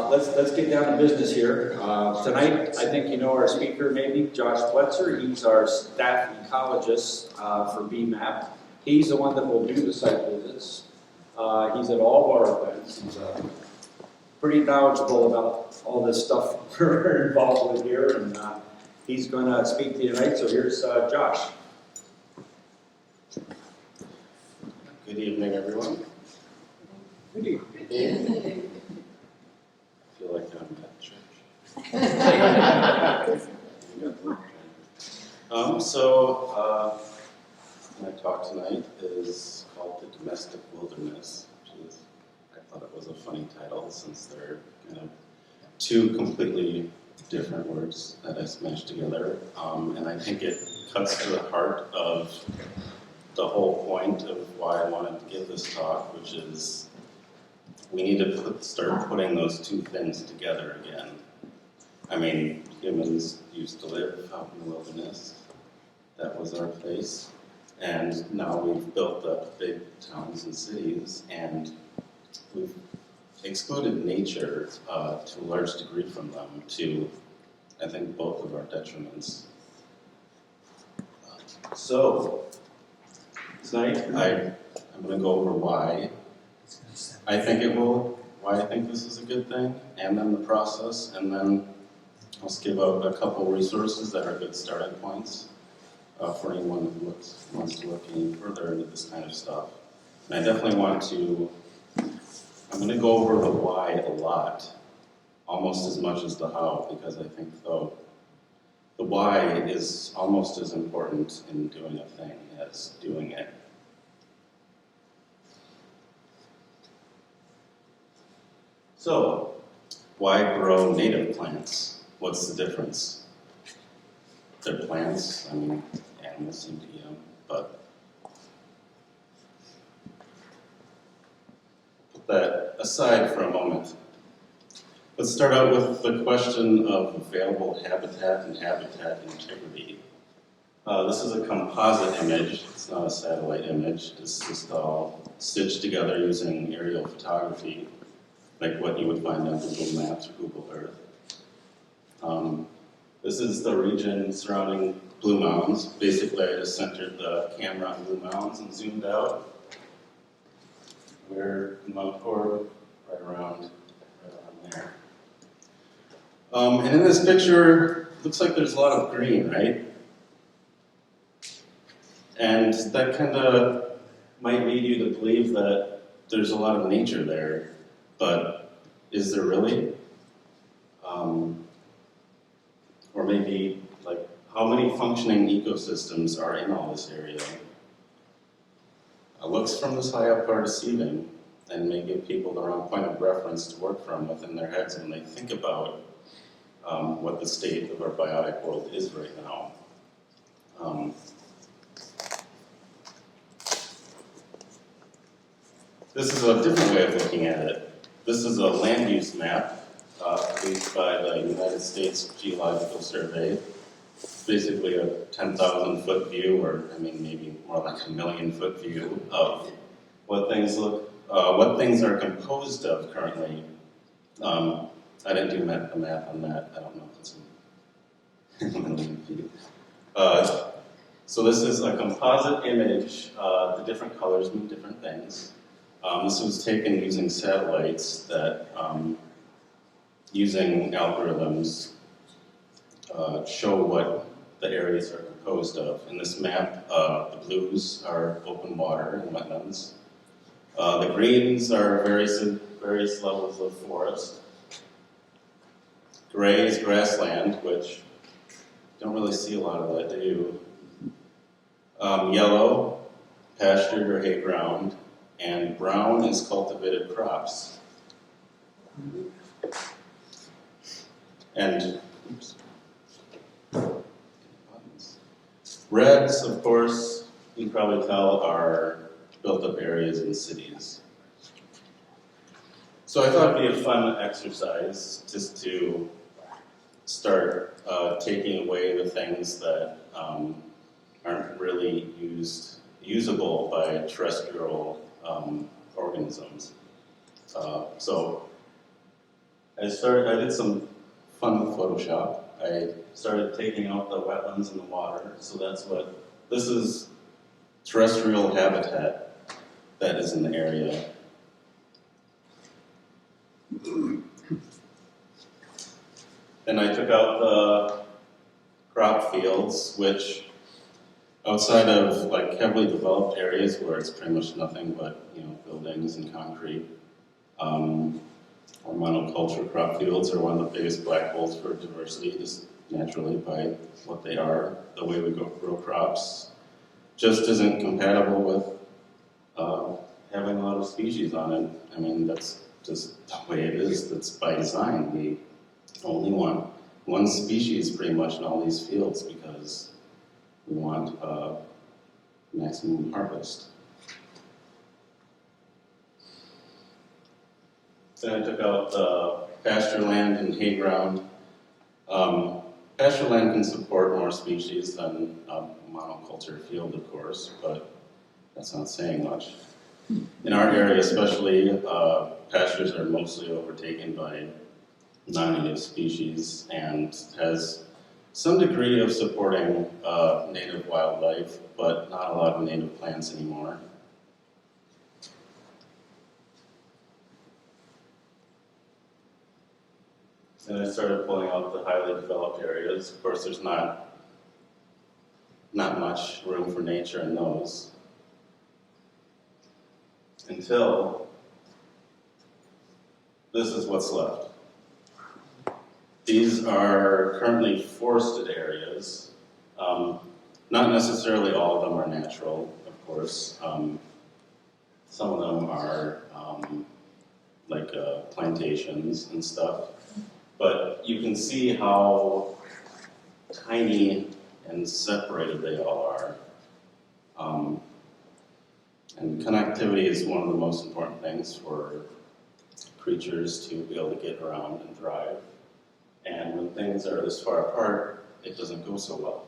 Let's get down to business here. Tonight, I think you know our speaker maybe, Josh Pletzer. He's our staff ecologist for BMAP. He's the one that will do the site visits. He's at all of our events. He's pretty knowledgeable about all this stuff we're involved with here, and he's going to speak to you tonight. So here's Josh. Good evening, everyone. Good evening. I feel like I'm at church. My talk tonight is called The Domestic Wilderness, which is, I thought it was a funny title since they're kind of two completely different words that I smashed together. And I think it cuts to the heart of the whole point of why I wanted to give this talk, which is we need to start putting those two things together again. I mean, humans used to live out in the wilderness. That was our place. And now we've built up big towns and cities, and we've excluded nature to a large degree from them, to, I think, both of our detriments. So, tonight I'm going to go over why I think why I think this is a good thing, and then the process, and then I'll just give out a couple resources that are good starting points for anyone who wants to look any further into this kind of stuff. And I definitely I'm going to go over the why a lot, almost as much as the how, because I think the why is almost as important in doing a thing as doing it. So, why grow native plants? What's the difference? They're plants, I mean, animals seem to eat them, but put that aside for a moment. Let's start out with the question of available habitat and habitat integrity. This is a composite image, it's not a satellite image, it's just all stitched together using aerial photography, like what you would find on Google Maps or Google Earth. This is the region surrounding Blue Mountains. Basically, I just centered the camera on Blue Mountains and zoomed out. We're in Mount Horeb, right around there. And in this picture, looks like there's a lot of green, right? And that kind of might lead you to believe that there's a lot of nature there, but is there really? Or maybe, like, how many functioning ecosystems are in all this area? Looks from this high up are deceiving and may give people the wrong point of reference to work from within their heads when they think about what the state of our biotic world is right now. This is a different way of looking at it. This is a land use map produced by the United States Geological Survey. It's basically a 10,000-foot view, or I mean maybe more like a 1,000,000-foot view of what things are composed of currently. I didn't do the math on that. I don't know if it's in 1,000,000 feet. So this is a composite image. The different colors mean different things. This was taken using satellites that, using algorithms, show what the areas are composed of. In this map, the blues are open water and wetlands. The greens are various levels of forest. Gray is grassland, which don't really see a lot of that, do you? Yellow, pastured or hay ground, and brown is cultivated crops. And reds, of course, you can probably tell, are built-up areas in cities. So I thought it'd be a fun exercise just to start taking away the things that aren't really usable by terrestrial organisms. So I did some fun with Photoshop. I started taking out the wetlands and the water, so this is terrestrial habitat that is in the area. Then I took out the crop fields, which outside of like heavily developed areas where it's pretty much nothing but buildings and concrete, or monoculture crop fields are one of the biggest black holes for diversity, just naturally by what they are. The way we grow crops just isn't compatible with having a lot of species on it. I mean, that's just the way it is. That's by design. We only want one species pretty much in all these fields because we want maximum harvest. Then I took out the pasture land and hay ground. Pasture land can support more species than a monoculture field, of course, but that's not saying much. In our area especially, pastures are mostly overtaken by non-native species and has some degree of supporting native wildlife, but not a lot of native plants anymore. And I started pulling out the highly developed areas. Of course, there's not much room for nature in those. Until this is what's left. These are currently forested areas. Not necessarily all of them are natural, of course. Some of them are like plantations and stuff. But you can see how tiny and separated they all are. And connectivity is one of the most important things for creatures to be able to get around and thrive. And when things are this far apart, it doesn't go so well.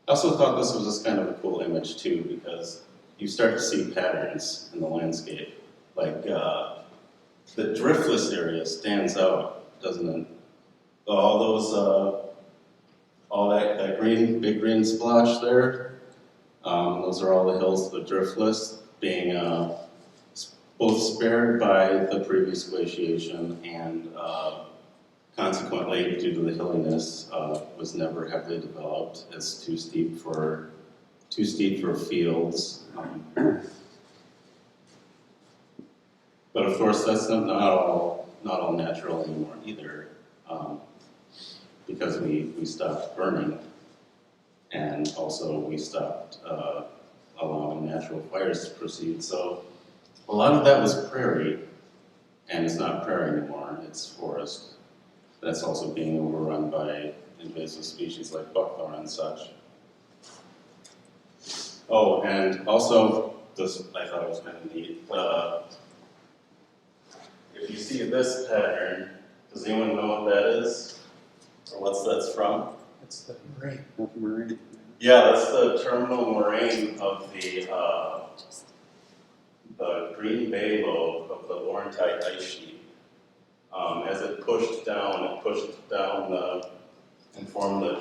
I also thought this was just kind of a cool image too, because you start to see patterns in the landscape. Like the driftless area stands out, doesn't it? All that green, big green splotch there, those are all the hills of the driftless, being both spared by the previous glaciation and consequently, due to the hilliness, was never heavily developed. It's too steep for fields. But of course, that's not all natural anymore either, because we stopped burning, and also we stopped allowing natural fires to proceed. So a lot of that was prairie, and it's not prairie anymore, it's forest. That's also being overrun by invasive species like buckthorn and such. Oh, and also, this I thought it was kind of neat. If you see this pattern, does anyone know what that is? Or what's that's from? It's the moraine. Marine. Yeah, that's the terminal moraine of the Green Bay lobe of the Laurentide ice sheet. As it pushed down and formed the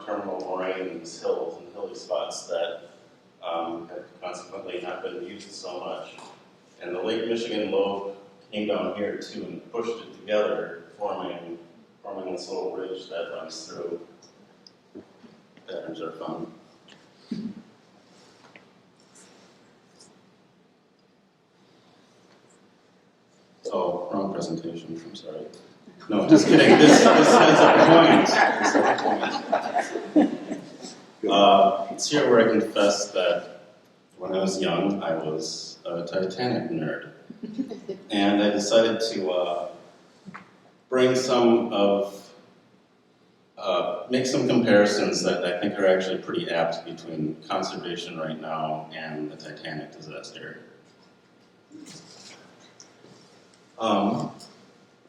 terminal moraine in these hills and hilly spots that have consequently not been used so much. And the Lake Michigan lobe came down here too and pushed it together, forming this little ridge that runs through. Patterns are fun. Oh, wrong presentation, I'm sorry. No, just kidding, this has a point. It's here where I confess that when I was young, I was a Titanic nerd. And I decided to make some comparisons that I think are actually pretty apt between conservation right now and the Titanic disaster.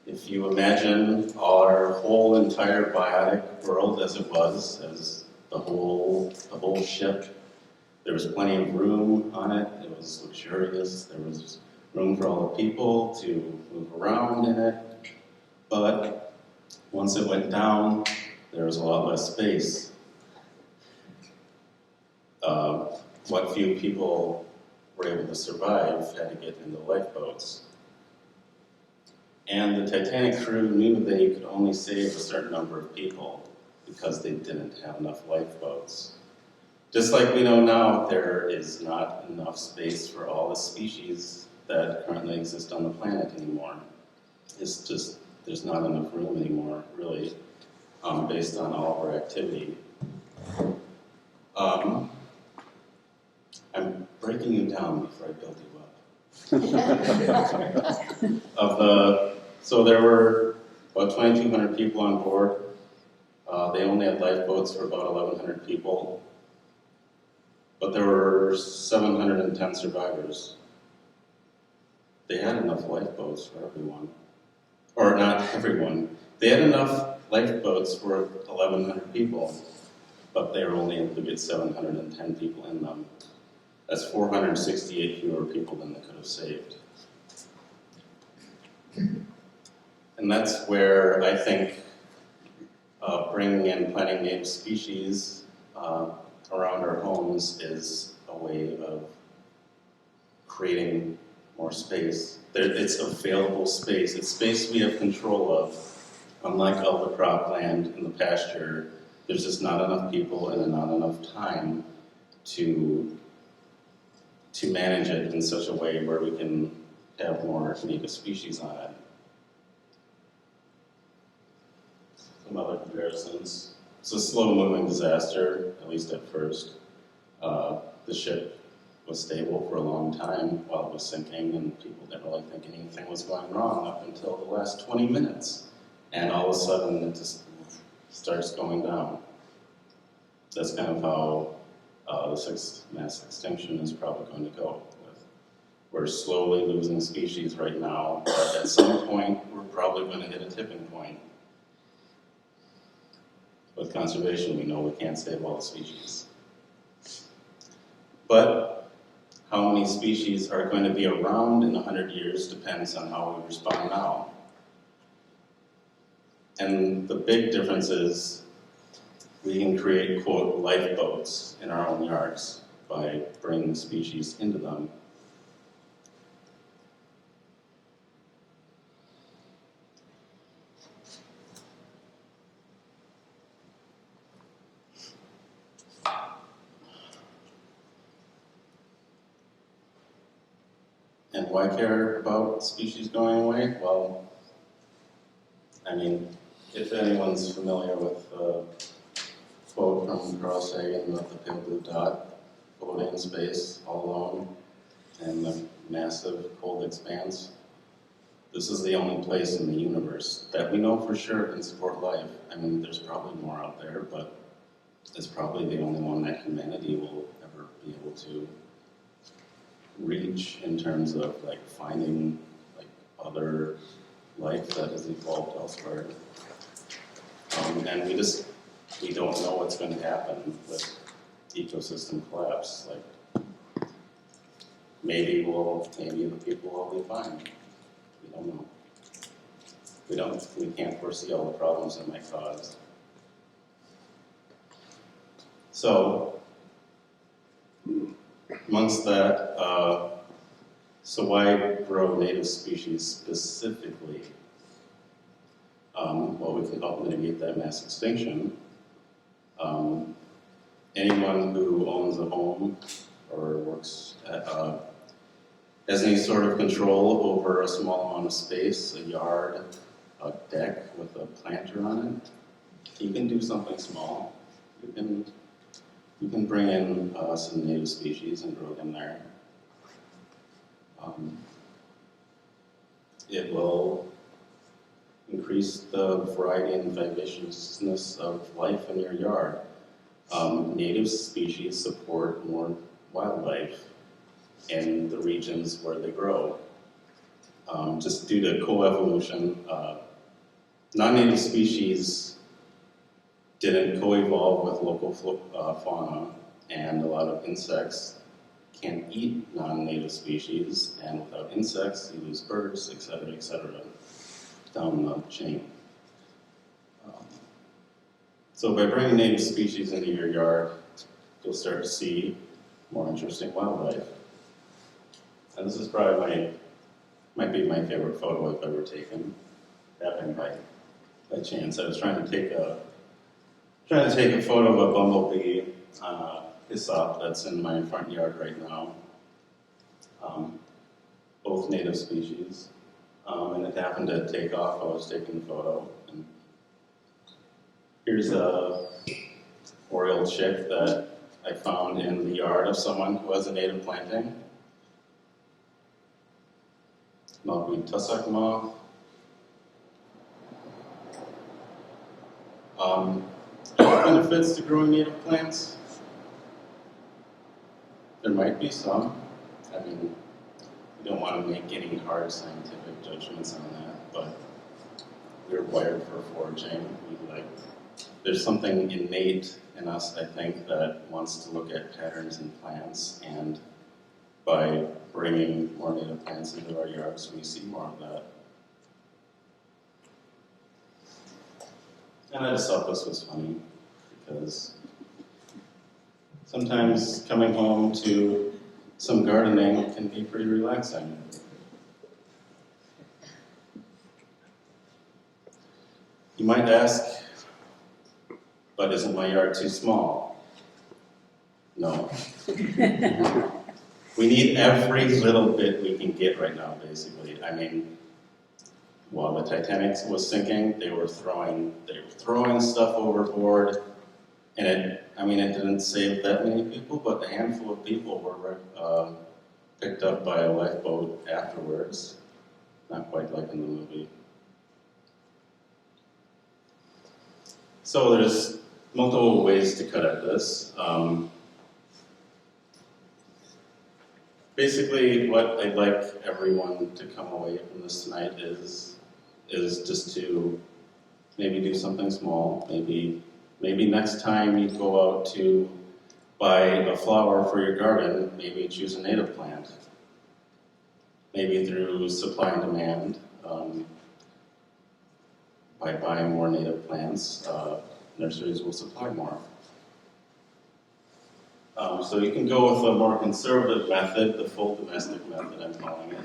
If you imagine our whole entire biotic world as it was, as the whole ship, there was plenty of room on it, it was luxurious, there was room for all the people to move around in it. But once it went down, there was a lot less space. What few people were able to survive had to get into lifeboats. And the Titanic crew knew they could only save a certain number of people because they didn't have enough lifeboats. Just like we know now, there is not enough space for all the species that currently exist on the planet anymore. It's just, there's not enough room anymore, really, based on all of our activity. I'm breaking you down before I build you up. So there were about 2,200 people on board. They only had lifeboats for about 1,100 people. But there were 710 survivors. They had enough lifeboats for everyone. Or not everyone. They had enough lifeboats for 1,100 people, but they were only able to get 710 people in them. That's 468 fewer people than they could have saved. And that's where I think bringing in planting native species around our homes is a way of creating more space. It's available space. It's space we have control of. Unlike all the cropland in the pasture, there's just not enough people and not enough time to manage it in such a way where we can have more native species on it. Some other comparisons. It's a slow-moving disaster, at least at first. The ship was stable for a long time while it was sinking, and people didn't really think anything was going wrong up until the last 20 minutes. And all of a sudden, it just starts going down. That's kind of how the sixth mass extinction is probably going to go. We're slowly losing species right now, but at some point, we're probably going to hit a tipping point. With conservation, we know we can't save all the species. But how many species are going to be around in 100 years depends on how we respond now. And the big difference is we can create, quote, lifeboats in our own yards by bringing species into them. And why care about species going away? Well, I mean, if anyone's familiar with the quote from Carl Sagan about the pale blue dot floating in space all alone in the massive cold expanse, this is the only place in the universe that we know for sure can support life. I mean, there's probably more out there, but it's probably the only one that humanity will ever be able to reach in terms of like finding like other life that has evolved elsewhere. And we don't know what's going to happen with ecosystem collapse. Like maybe the people will be fine. We don't know. We can't foresee all the problems it might cause. So amongst that, so why grow native species specifically? Well, we can help mitigate that mass extinction. Anyone who owns a home or works has any sort of control over a small amount of space, a yard, a deck with a planter on it, you can do something small. You can bring in some native species and grow them there. It will increase the variety and vivaciousness of life in your yard. Native species support more wildlife in the regions where they grow. Just due to coevolution, non-native species didn't co-evolve with local fauna, and a lot of insects can't eat non-native species, and without insects, you lose birds, et cetera, down the chain. So by bringing native species into your yard, you'll start to see more interesting wildlife. And this is probably might be my favorite photo I've ever taken. Happened by chance. I was trying to take a photo of a bumblebee hyssop that's in my front yard right now. Both native species. And it happened to take off while I was taking the photo. And here's a oriole chick that I found in the yard of someone who has a native planting. Milkweed tussock moth. Benefits to growing native plants? There might be some. I mean, we don't want to make any hard scientific judgments on that, but we're wired for foraging. There's something innate in us, I think, that wants to look at patterns in plants, and by bringing more native plants into our yards, we see more of that. And I just thought this was funny, because sometimes coming home to some gardening can be pretty relaxing. You might ask, but isn't my yard too small? No. We need every little bit we can get right now, basically. I mean, while the Titanic was sinking, they were throwing stuff overboard, and it didn't save that many people, but a handful of people were picked up by a lifeboat afterwards. Not quite like in the movie. So there's multiple ways to cut at this. Basically, what I'd like everyone to come away from this tonight is just to maybe do something small. Maybe next time you go out to buy a flower for your garden, maybe choose a native plant. Maybe through supply and demand, by buying more native plants, nurseries will supply more. So you can go with a more conservative method, the full domestic method, I'm calling it.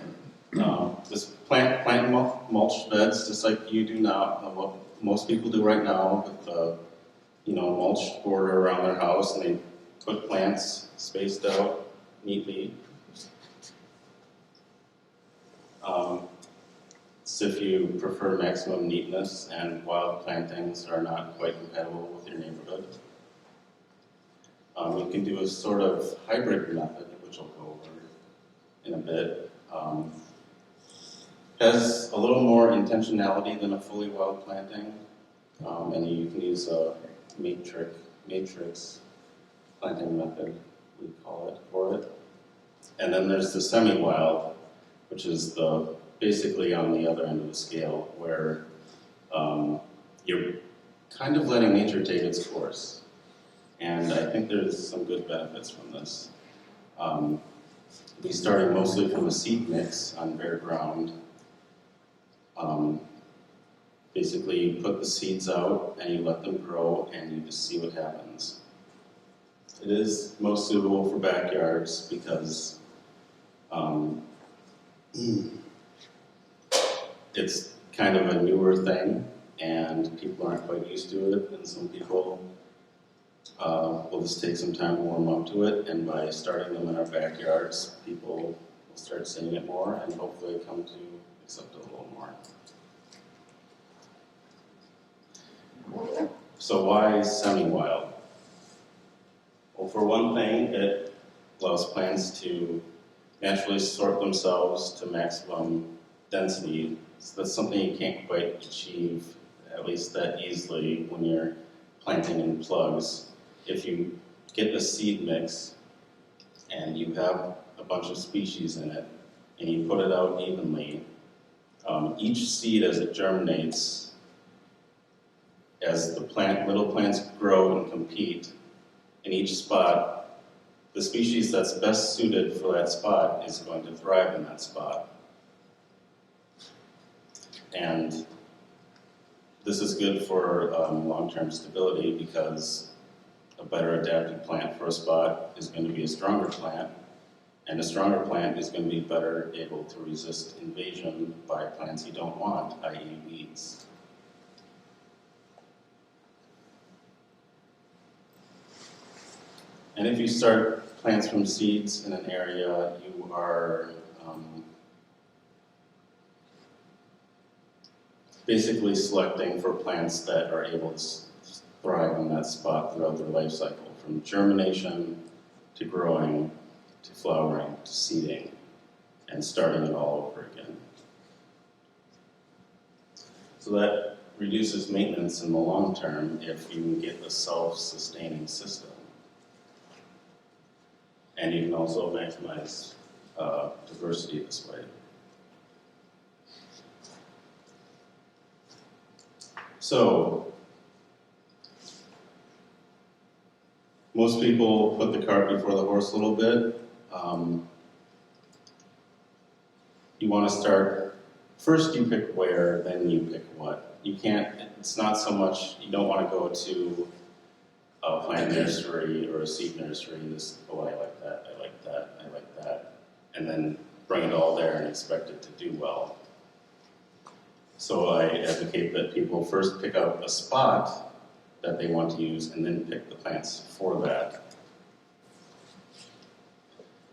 Just plant mulch beds, just like you do now, what most people do right now, with mulch border around their house, and they put plants spaced out neatly. So if you prefer maximum neatness and wild plantings are not quite compatible with your neighborhood, you can do a sort of hybrid method, which I'll go over in a bit. Has a little more intentionality than a fully wild planting, and you can use a matrix planting method, we call it, for it. And then there's the semi-wild, which is basically on the other end of the scale, where you're kind of letting nature take its course. And I think there's some good benefits from this. We started mostly from a seed mix on bare ground. Basically, you put the seeds out and you let them grow and you just see what happens. It is most suitable for backyards because it's kind of a newer thing and people aren't quite used to it, and some people will just take some time to warm up to it, and by starting them in our backyards, people will start seeing it more and hopefully come to accept it a little more. So why semi-wild? Well, for one thing, it allows plants to naturally sort themselves to maximum density. So that's something you can't quite achieve, at least that easily, when you're planting in plugs. If you get a seed mix and you have a bunch of species in it and you put it out evenly, each seed as it germinates, as the little plants grow and compete, in each spot the species that's best suited for that spot is going to thrive in that spot. And this is good for long-term stability because a better adapted plant for a spot is going to be a stronger plant, and a stronger plant is going to be better able to resist invasion by plants you don't want, i.e. weeds. And if you start plants from seeds in an area, you are basically selecting for plants that are able to thrive in that spot throughout their life cycle, from germination to growing to flowering to seeding, and starting it all over again. So that reduces maintenance in the long term if you can get a self-sustaining system. And you can also maximize diversity this way. So, most people put the cart before the horse a little bit. You want to start, first you pick where, then you pick what. You can't, it's not so much, you don't want to go to a plant nursery or a seed nursery and just, oh, I like that, I like that, I like that, and then bring it all there and expect it to do well. So I advocate that people first pick out a spot that they want to use and then pick the plants for that.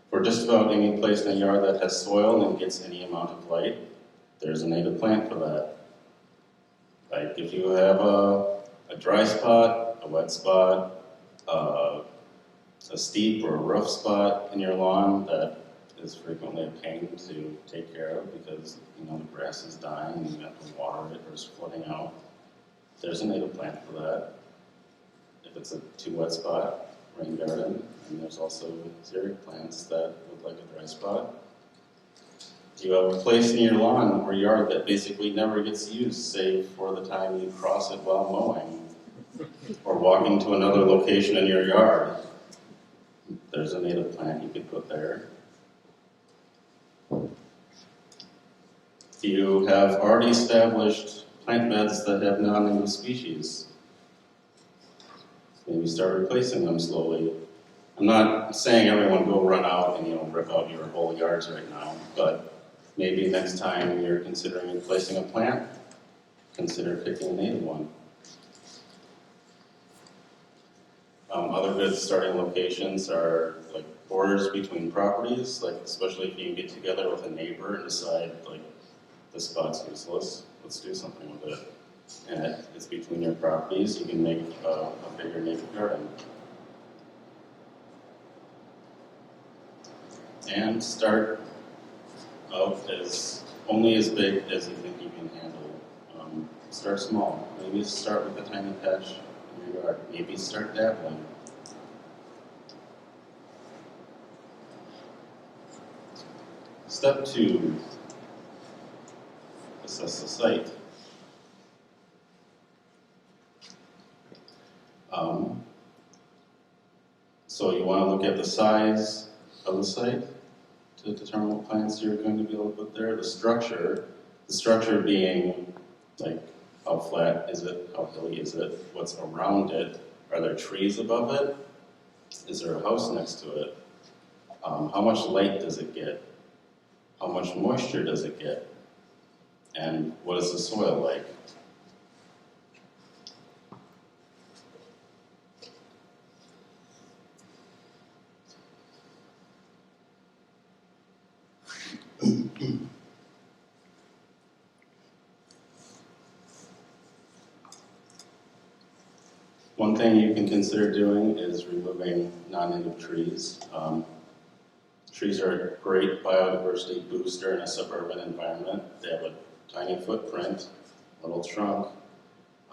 For just about any place in a yard that has soil and gets any amount of light, there's a native plant for that. Like if you have a dry spot, a wet spot, a steep or a rough spot in your lawn that is frequently a pain to take care of because the grass is dying and you have to water it or it's flooding out. There's a native plant for that. If it's a too wet spot, rain garden, and there's also xeric plants that look like a dry spot. You have a place in your lawn or yard that basically never gets used, save for the time you cross it while mowing or walking to another location in your yard. There's a native plant you could put there. You have already established plant beds that have non-native species. Maybe start replacing them slowly. I'm not saying everyone go run out and rip out your whole yards right now, but maybe next time you're considering replacing a plant, consider picking a native one. Other good starting locations are like borders between properties, like especially if you get together with a neighbor and decide like this spot's useless, let's do something with it. And it's between your properties, you can make a bigger native garden. And start out only as big as you think you can handle. Start small. Maybe start with a tiny patch in your yard. Maybe start dabbling. Step 2, assess the site. So you want to look at the size of the site to determine what plants you're going to be able to put there. The structure being like how flat is it, how hilly is it, what's around it, are there trees above it, is there a house next to it, how much light does it get, how much moisture does it get, and what is the soil like. One thing you can consider doing is removing non-native trees. Trees are a great biodiversity booster in a suburban environment. They have a tiny footprint, little trunk.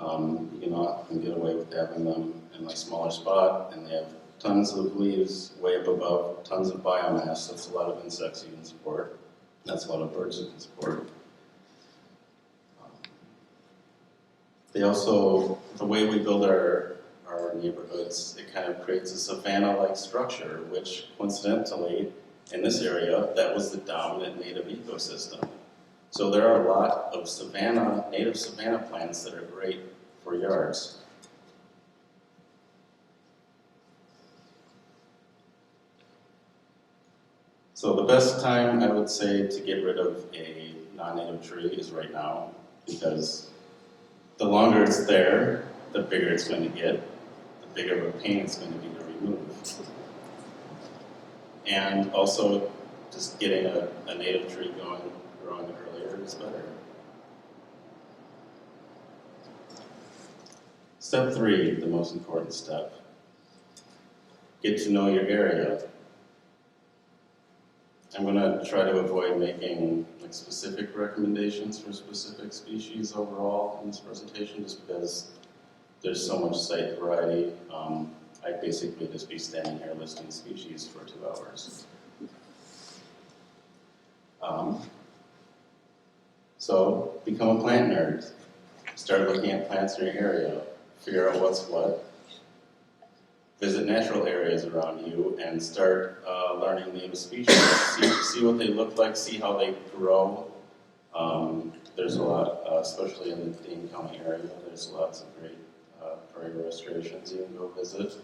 You can often get away with having them in a smaller spot, and they have tons of leaves way up above, tons of biomass. That's a lot of insects you can support. That's a lot of birds you can support. They also, the way we build our our neighborhoods, it kind of creates a savanna-like structure, which coincidentally, in this area, that was the dominant native ecosystem. So there are a lot of savanna, native savanna plants that are great for yards. So the best time, I would say, to get rid of a non-native tree is right now, because the longer it's there, the bigger it's going to get, the bigger of a pain it's going to be to remove. And also, just getting a native tree growing earlier is better. Step 3, the most important step. Get to know your area. I'm going to try to avoid making specific recommendations for specific species overall in this presentation, just because there's so much site variety. I'd basically just be standing here listing species for 2 hours. So become a plant nerd. Start looking at plants in your area. Figure out what's what. Visit natural areas around you and start learning native species. See what they look like, see how they grow. There's a lot, especially in the Dane County area, there's lots of great prairie restorations you can go visit.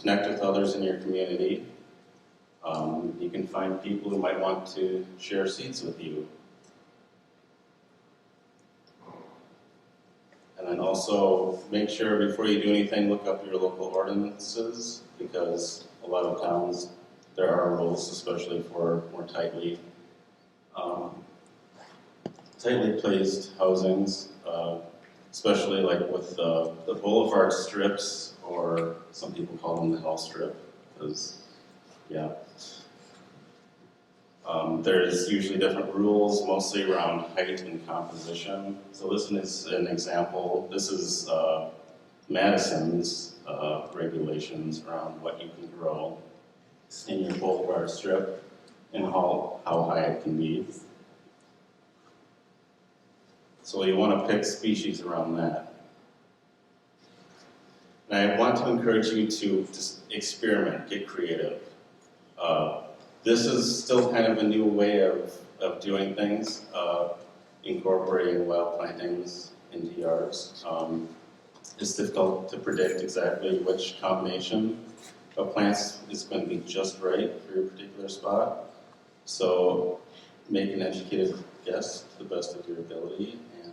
Connect with others in your community. You can find people who might want to share seeds with you. And then also make sure before you do anything, look up your local ordinances, because a lot of towns, there are rules, especially for more tightly placed housings, especially like with the boulevard strips, or some people call them the hell strip, because, yeah. There's usually different rules, mostly around height and composition. So this is an example. This is Madison's regulations around what you can grow in your boulevard strip and how high it can be. So you want to pick species around that. And I want to encourage you to just experiment, get creative. This is still kind of a new way of doing things, incorporating wild plantings into yards. It's difficult to predict exactly which combination of plants is going to be just right for your particular spot. So make an educated guess to the best of your ability and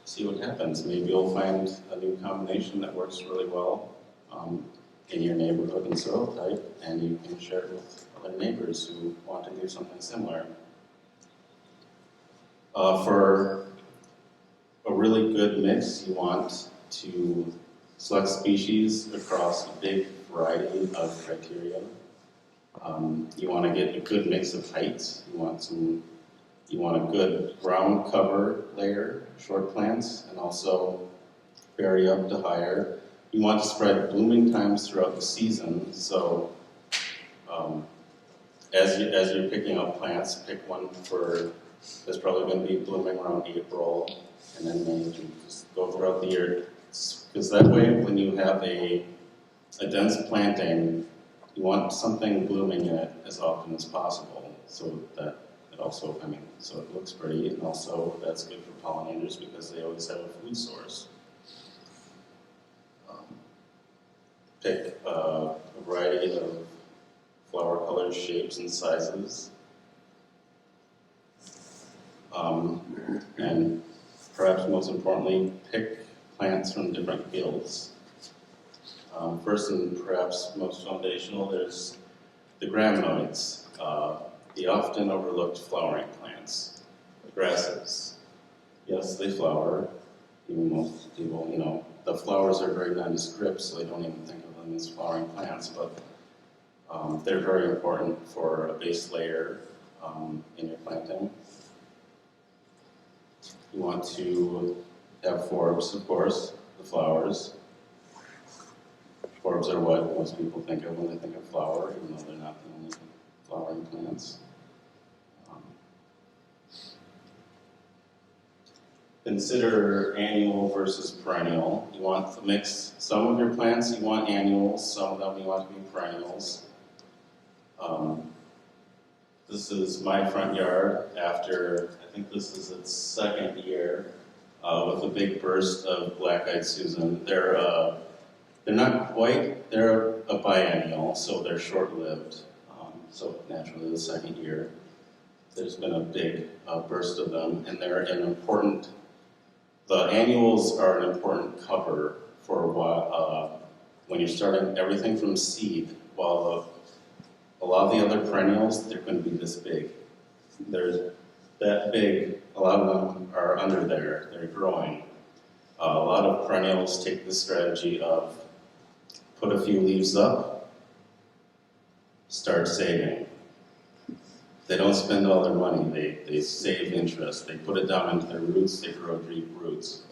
see what happens. Maybe you'll find a new combination that works really well in your neighborhood and soil type, and you can share it with other neighbors who want to do something similar. For a really good mix, you want to select species across a big variety of criteria. You want to get a good mix of heights. You want a good ground cover layer, short plants, and also vary up to higher. You want to spread blooming times throughout the season, so as you're picking up plants, pick one that's probably going to be blooming around April, and then maybe just go throughout the year. Because that way, when you have a dense planting, you want something blooming in it as often as possible, so that it also, so it looks pretty, and also that's good for pollinators because they always have a food source. Pick a variety of flower colors, shapes, and sizes. And perhaps most importantly, pick plants from different guilds. First and perhaps most foundational, there's the graminoids, the often overlooked flowering plants, grasses. Yes, they flower. Even most people, the flowers are very nondescript, so they don't even think of them as flowering plants, but they're very important for a base layer in your planting. You want to have forbs, of course, the flowers. Forbs are what most people think of when they think of flower, even though they're not the only flowering plants. consider annual versus perennial. You want to mix some of your plants, you want annuals, some of them you want to be perennials. This is my front yard after, I think this is its second year, with a big burst of black-eyed Susan. They're not quite, they're a biennial, so they're short-lived. So naturally the second year, there's been a big burst of them, and they're an important, the annuals are an important cover for a while, when you're starting everything from seed, while a lot of the other perennials, they're going to be this big. They're that big, a lot of them are under there, they're growing. A lot of perennials take the strategy of put a few leaves up, start saving. They don't spend all their money, they save interest. They put it down into their roots, they grow deep roots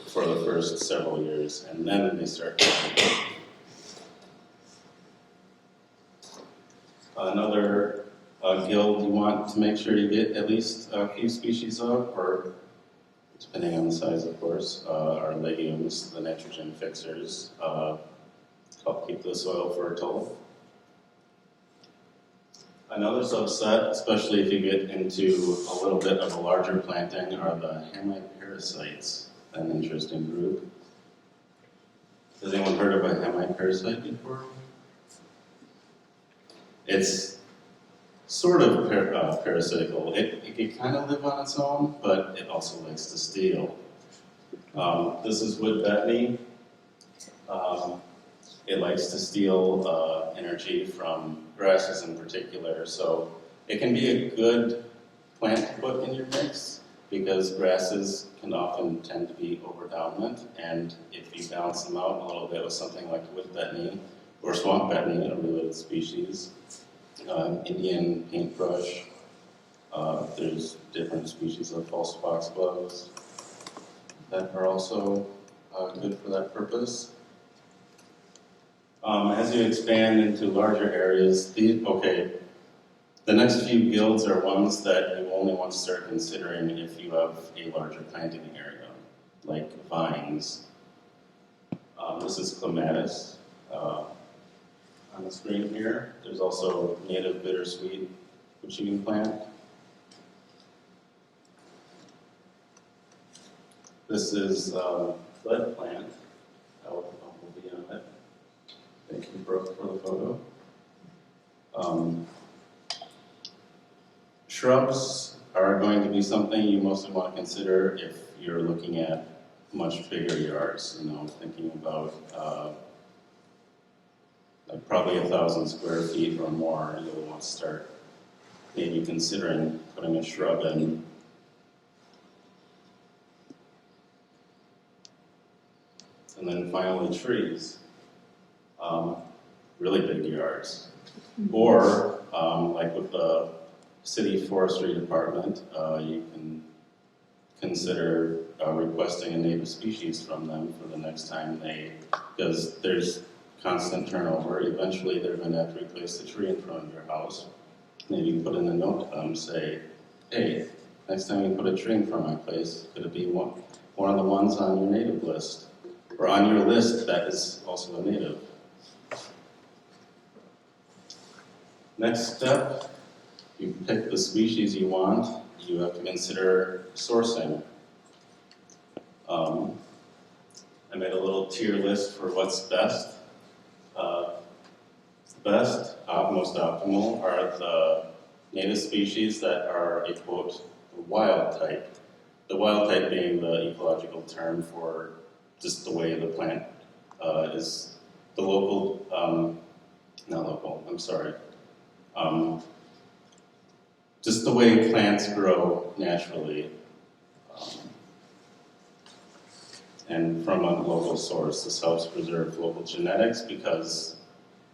for the first several years, and then they start growing. Another guild you want to make sure you get at least a few species of, or depending on the size of course, are legumes, the nitrogen fixers, help keep the soil fertile. Another subset, especially if you get into a little bit of a larger planting, are the hemiparasites, an interesting group. Has anyone heard of a hemiparasite before? It's sort of parasitical. It can kind of live on its own, but it also likes to steal. This is wood betony. It likes to steal energy from grasses in particular, so it can be a good plant to put in your mix because grasses can often tend to be overdominant, and if you balance them out a little bit with something like wood betony or swamp betony, a related species, Indian paintbrush, there's different species of false foxgloves that are also good for that purpose. As you expand into larger areas, the next few guilds are ones that you only want to start considering if you have a larger planting area, like vines. This is clematis on the screen here. There's also native bittersweet, which you can plant. This is lead plant. I'll be on it. Thank you, Brooke, for the photo. Shrubs are going to be something you mostly want to consider if you're looking at much bigger yards, thinking about like probably 1,000 square feet or more, you'll want to start maybe considering putting a shrub in. And then finally trees. Really big yards. Or, like with the city forestry department, you can consider requesting a native species from them for the next time because there's constant turnover. Eventually they're going to have to replace the tree in front of your house. Maybe put in a note to them, say, hey, next time you put a tree in front of my place, could it be one of the ones on your native list? Or on your list that is also a native. Next step, you pick the species you want, you have to consider sourcing. I made a little tier list for what's best. Most optimal are the native species that are a quote, wild type. The wild type being the ecological term for just the way the plant is, the local, just the way plants grow naturally and from a local source. This helps preserve local genetics because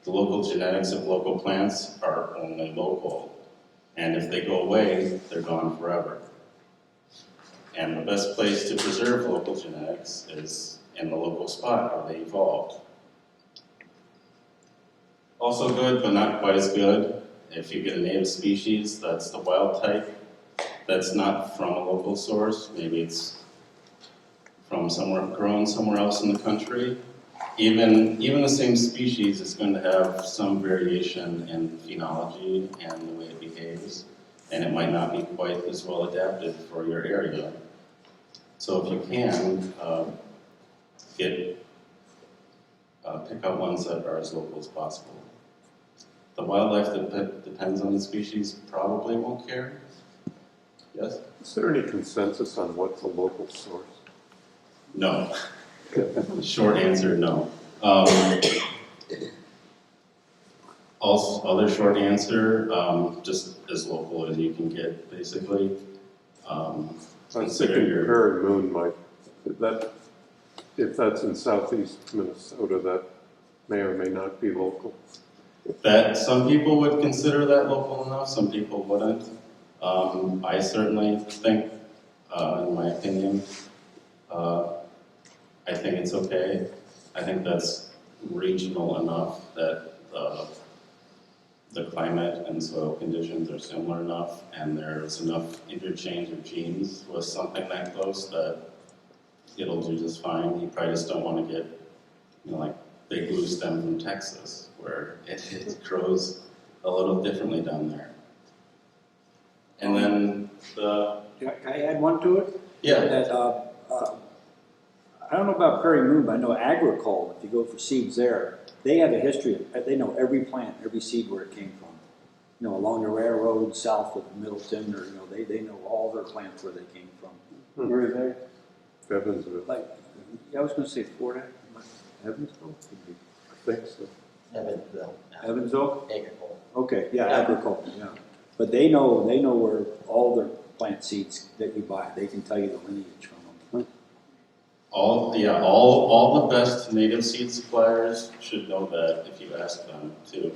the local genetics of local plants are only local. And if they go away, they're gone forever. And the best place to preserve local genetics is in the local spot where they evolved. Also good, but not quite as good, if you get a native species that's the wild type that's not from a local source, maybe it's from somewhere, grown somewhere else in the country, even the same species is going to have some variation in phenology and the way it behaves, and it might not be quite as well adapted for your area. So if you can, pick out ones that are as local as possible. The wildlife that depends on the species probably won't care. Yes? Is there any consensus on what's a local source? No. Short answer, no. Also, other short answer, just as local as you can get, basically. I was Consider thinking your- Prairie Moon might, if that's in southeast Minnesota, that may or may not be local. That some people would consider that local enough, some people wouldn't. I certainly think, in my opinion, I think it's okay. I think that's regional enough that the climate and soil conditions are similar enough, and there's enough interchange of genes with something that close that it'll do just fine. You probably just don't want to get, like big blue stem from Texas, where it grows a little differently down there. And then Can I add one to it? yeah, That, I don't know about Prairie Moon, but I know Agricole, if you go for seeds there, they have a history of, they know every plant, every seed where it came from. Along the railroad, south of Middleton, or, they know all their plants where they came from. Where are they? Evansville, Like, yeah, I was gonna say Florida, Evansville? I think so. Evansville. Evansville? Agricole. Okay, yeah, Agricole, yeah. But they know where all their plant seeds that you buy, they can tell you the lineage from them. all the best native seed suppliers should know that if you ask them to.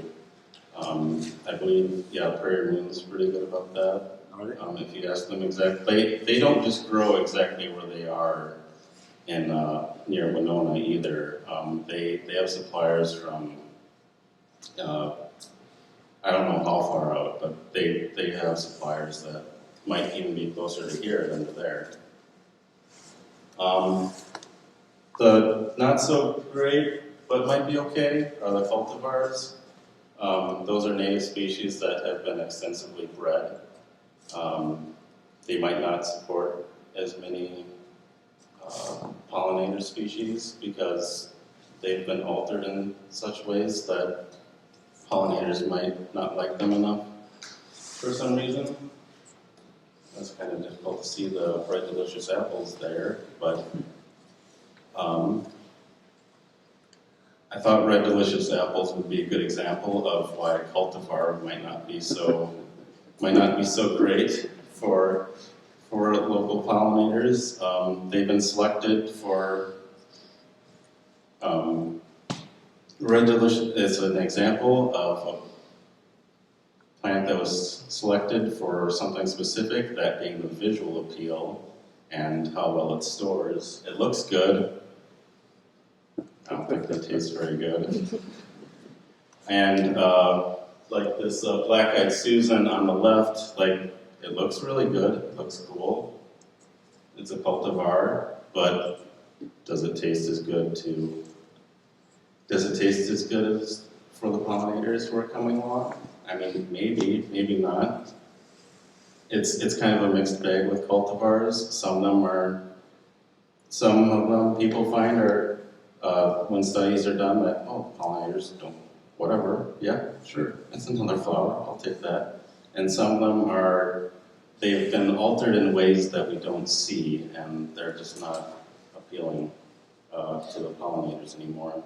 I believe, Prairie Moon is pretty good about that. Are they? If you ask them exactly, they don't just grow exactly where they are in near Winona either. They have suppliers from I don't know how far out, but they have suppliers that might even be closer to here than to there. The not so great, but might be okay, are the cultivars. Those are native species that have been extensively bred. They might not support as many pollinator species because they've been altered in such ways that pollinators might not like them enough for some reason. That's kind of difficult to see the bright delicious apples there, but I thought red delicious apples would be a good example of why a cultivar might not be so great for local pollinators. They've been selected for red delicious is an example of a plant that was selected for something specific, that being the visual appeal and how well it stores. It looks good. I don't think it tastes very good. And like this black-eyed Susan on the left, like it looks really good, it looks cool. It's a cultivar, but does it taste as good as for the pollinators who are coming along? I mean, maybe not. It's kind of a mixed bag with cultivars. Some of them people find are, when studies are done, that, pollinators don't, whatever, yeah, sure, it's another flower, I'll take that. And some of them they've been altered in ways that we don't see, and they're just not appealing to the pollinators anymore.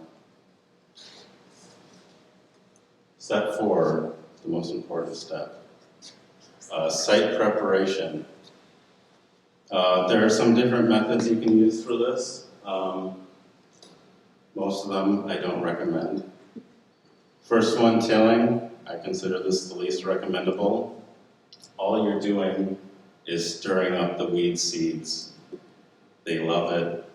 Step 4, the most important step. Site preparation. There are some different methods you can use for this. Most of them I don't recommend. First one, tilling. I consider this the least recommendable. All you're doing is stirring up the weed seeds. They love it.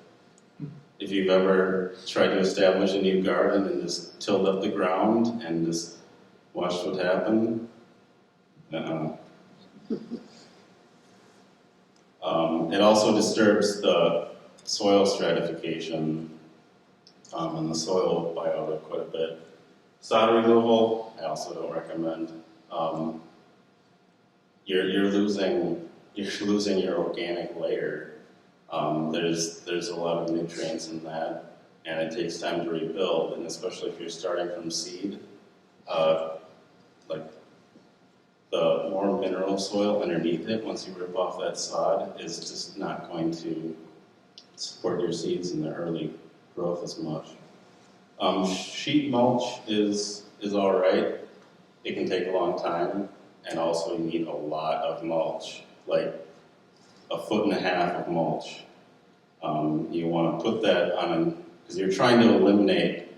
If you've ever tried to establish a new garden and just tilled up the ground and just watched what happened, It also disturbs the soil stratification and the soil biota quite a bit. Sod removal, I also don't recommend. You're losing your organic layer. There's a lot of nutrients in that, and it takes time to rebuild. And especially if you're starting from seed, like the more mineral soil underneath it, once you rip off that sod, is just not going to support your seeds in the early growth as much. Sheet mulch is all right. It can take a long time, and also you need a lot of mulch, like 1.5 feet of mulch. You want to put that on, because you're trying to eliminate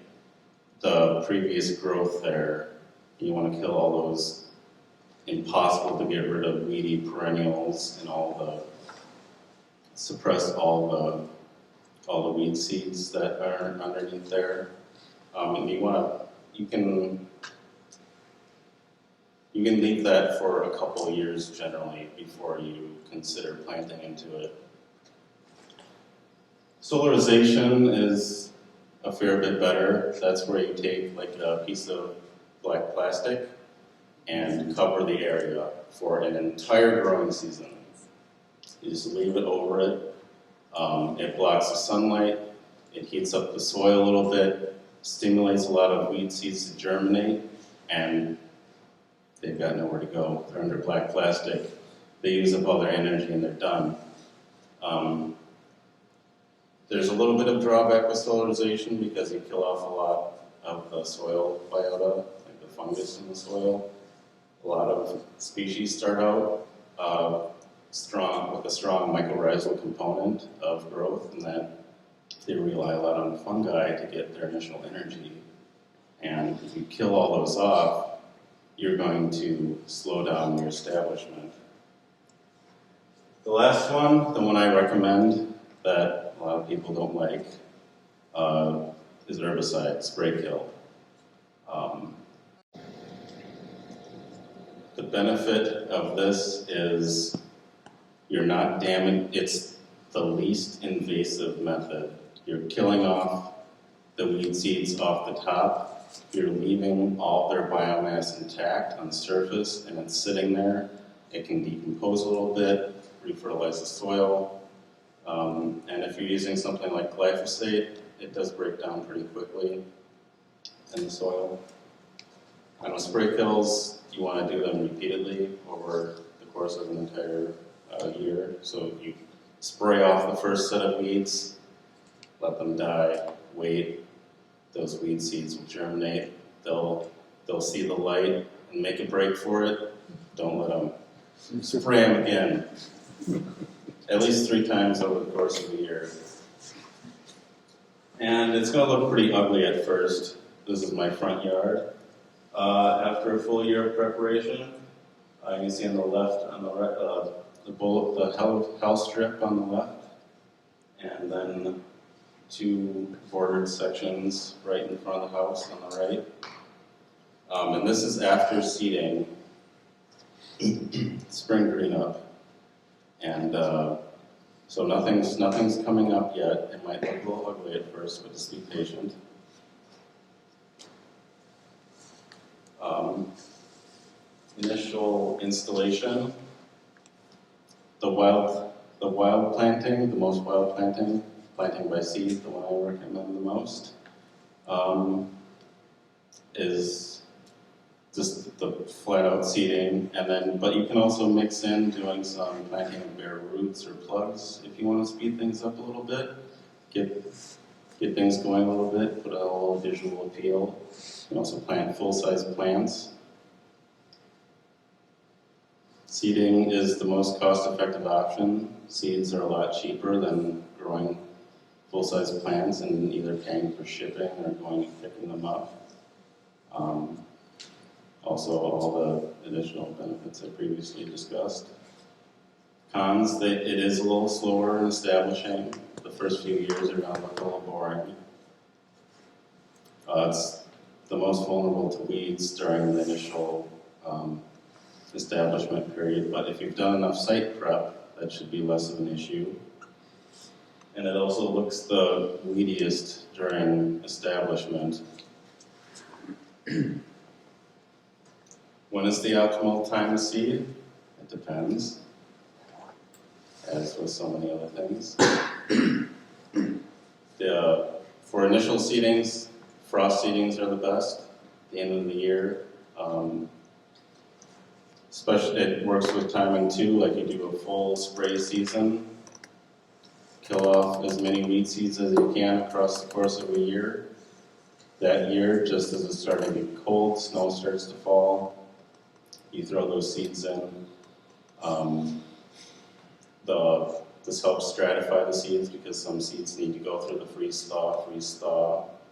the previous growth there. You want to kill all those impossible to get rid of weedy perennials and suppress all the weed seeds that are underneath there. And you can leave that for a couple of years generally before you consider planting into it. Solarization is a fair bit better. That's where you take like a piece of black plastic and cover the area for an entire growing season. You just leave it over it. It blocks the sunlight. It heats up the soil a little bit, stimulates a lot of weed seeds to germinate, and they've got nowhere to go. They're under black plastic. They use up all their energy and they're done. There's a little bit of drawback with solarization because you kill off a lot of the soil biota, like the fungus in the soil. A lot of species start out with a strong mycorrhizal component of growth, and that they rely a lot on fungi to get their initial energy. And if you kill all those off, you're going to slow down your establishment. The last one, the one I recommend that a lot of people don't like, is herbicide, spray kill. The benefit of this is you're not damaging, it's the least invasive method. You're killing off the weed seeds off the top, you're leaving all their biomass intact on the surface, and it's sitting there. It can decompose a little bit, refertilize the soil, and if you're using something like glyphosate, it does break down pretty quickly in the soil. And with spray kills, you want to do them repeatedly over the course of an entire year. So you spray off the first set of weeds, let them die, wait, those weed seeds will germinate, they'll see the light and make a break for it. Don't let them spray them again. At least 3 times over the course of a year. And it's going to look pretty ugly at first. This is my front yard. After a full year of preparation, you can see on the left, on the right, the house strip on the left, and then 2 bordered sections right in front of the house on the right. And this is after seeding, spring green up. And so nothing's coming up yet. It might look a little ugly at first, but just be patient. Initial installation, the wild planting, the most wild planting by seed, the one I recommend the most, is just the flat out seeding, and then, but you can also mix in doing some planting of bare roots or plugs if you want to speed things up a little bit, get things going a little bit, put a little visual appeal. You can also plant full-size plants. Seeding is the most cost-effective option. Seeds are a lot cheaper than growing full-size plants and either paying for shipping or going and picking them up. Also, all the additional benefits I previously discussed. Cons, it is a little slower in establishing. The first few years are going to look a little boring. It's the most vulnerable to weeds during the initial establishment period, but if you've done enough site prep, that should be less of an issue. And it also looks the weediest during establishment. When is the optimal time to seed? It depends, as with so many other things. For initial seedings, frost seedings are the best at the end of the year. Especially, it works with timing too, like you do a full spray season, kill off as many weed seeds as you can across the course of a year. That year, just as it's starting to get cold, snow starts to fall, you throw those seeds in. This helps stratify the seeds because some seeds need to go through the freeze thaw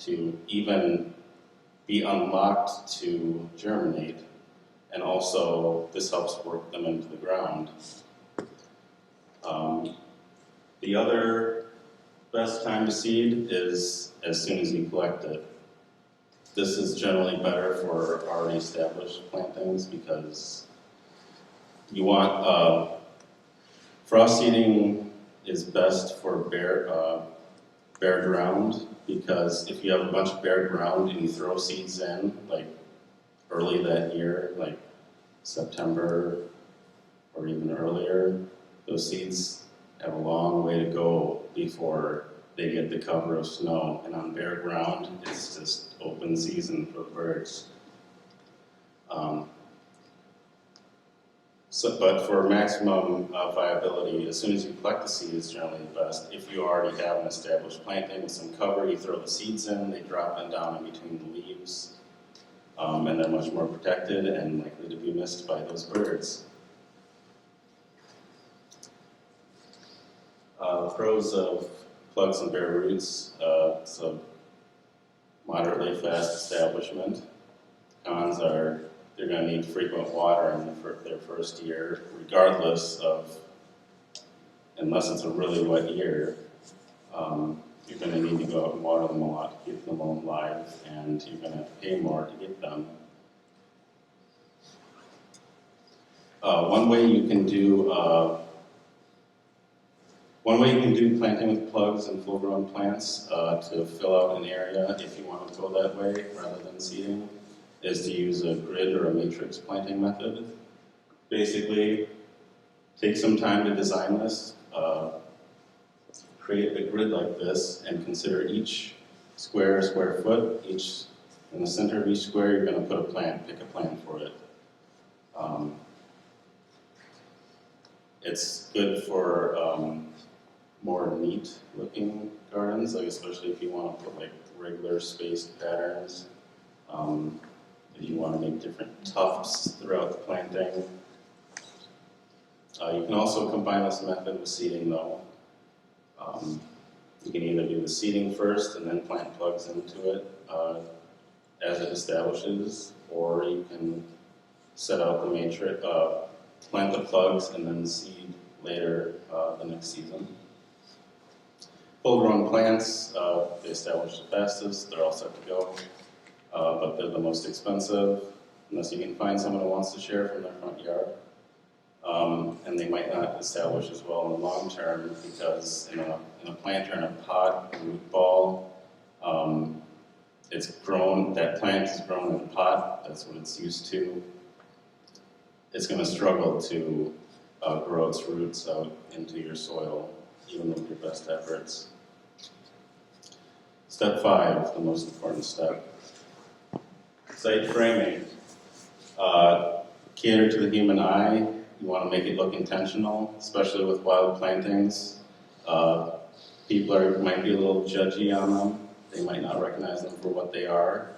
to even be unlocked to germinate. And also, this helps work them into the ground. The other best time to seed is as soon as you collect it. This is generally better for already established plantings because you want, frost seeding is best for bare ground, because if you have a bunch of bare ground and you throw seeds in, like early that year, like September or even earlier, those seeds have a long way to go before they get the cover of snow. And on bare ground, it's just open season for the birds. But for maximum viability, as soon as you collect the seed is generally the best. If you already have an established planting with some cover, you throw the seeds in, they drop in down in between the leaves, and they're much more protected and likely to be missed by those birds. Pros of plugs and bare roots, it's a moderately fast establishment. Cons are they're going to need frequent water in their first year, regardless of, unless it's a really wet year, you're going to need to go out and water them a lot to keep them alive, and you're going to have to pay more to get them. One way you can do planting with plugs and full-grown plants to fill out an area, if you want to go that way rather than seeding, is to use a grid or a matrix planting method. Basically, take some time to design this, create a grid like this, and consider each square foot. In the center of each square, you're going to put a plant, pick a plant for it. It's good for more neat looking gardens, like especially if you want to put like regular spaced patterns. If you want to make different tufts throughout the planting. You can also combine this method with seeding though. You can either do the seeding first and then plant plugs into it as it establishes, or you can set out the matrix, plant the plugs and then seed later the next season. Full-grown plants, they establish the fastest, they're all set to go. But they're the most expensive, unless you can find someone who wants to share from their front yard. And they might not establish as well in the long term, because in a planter in a pot, a root ball, it's grown, that plant is grown in a pot, that's what it's used to. It's going to struggle to grow its roots out into your soil, even with your best efforts. Step 5, the most important step. Site framing. Cater to the human eye. You want to make it look intentional, especially with wild plantings. People might be a little judgy on them. They might not recognize them for what they are.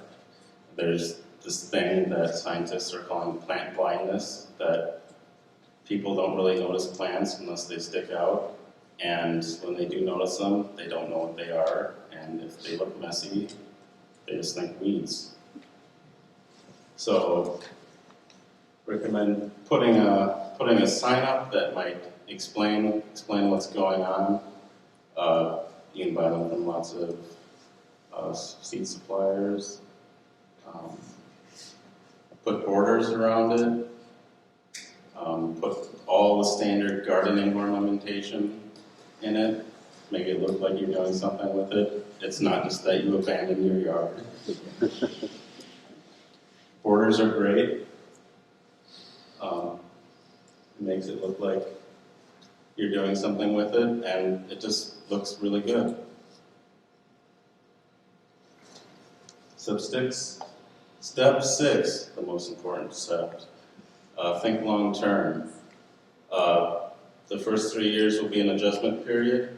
There's this thing that scientists are calling plant blindness, that people don't really notice plants unless they stick out. And when they do notice them, they don't know what they are. And if they look messy, they just think weeds. So, recommend putting a sign up that might explain what's going on. You can buy them from lots of seed suppliers. Put borders around it. Put all the standard gardening ornamentation in it, make it look like you're doing something with it. It's not just that you abandon your yard. Borders are great. It makes it look like you're doing something with it, and it just looks really good. Step 6, the most important step. Think long term. The first 3 years will be an adjustment period,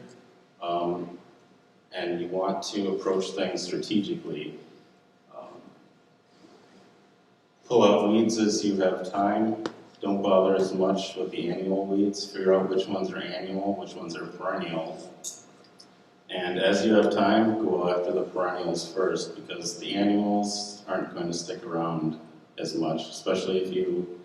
and you want to approach things strategically. Pull out weeds as you have time. Don't bother as much with the annual weeds. Figure out which ones are annual, which ones are perennial. And as you have time, go after the perennials first, because the annuals aren't going to stick around as much, especially if you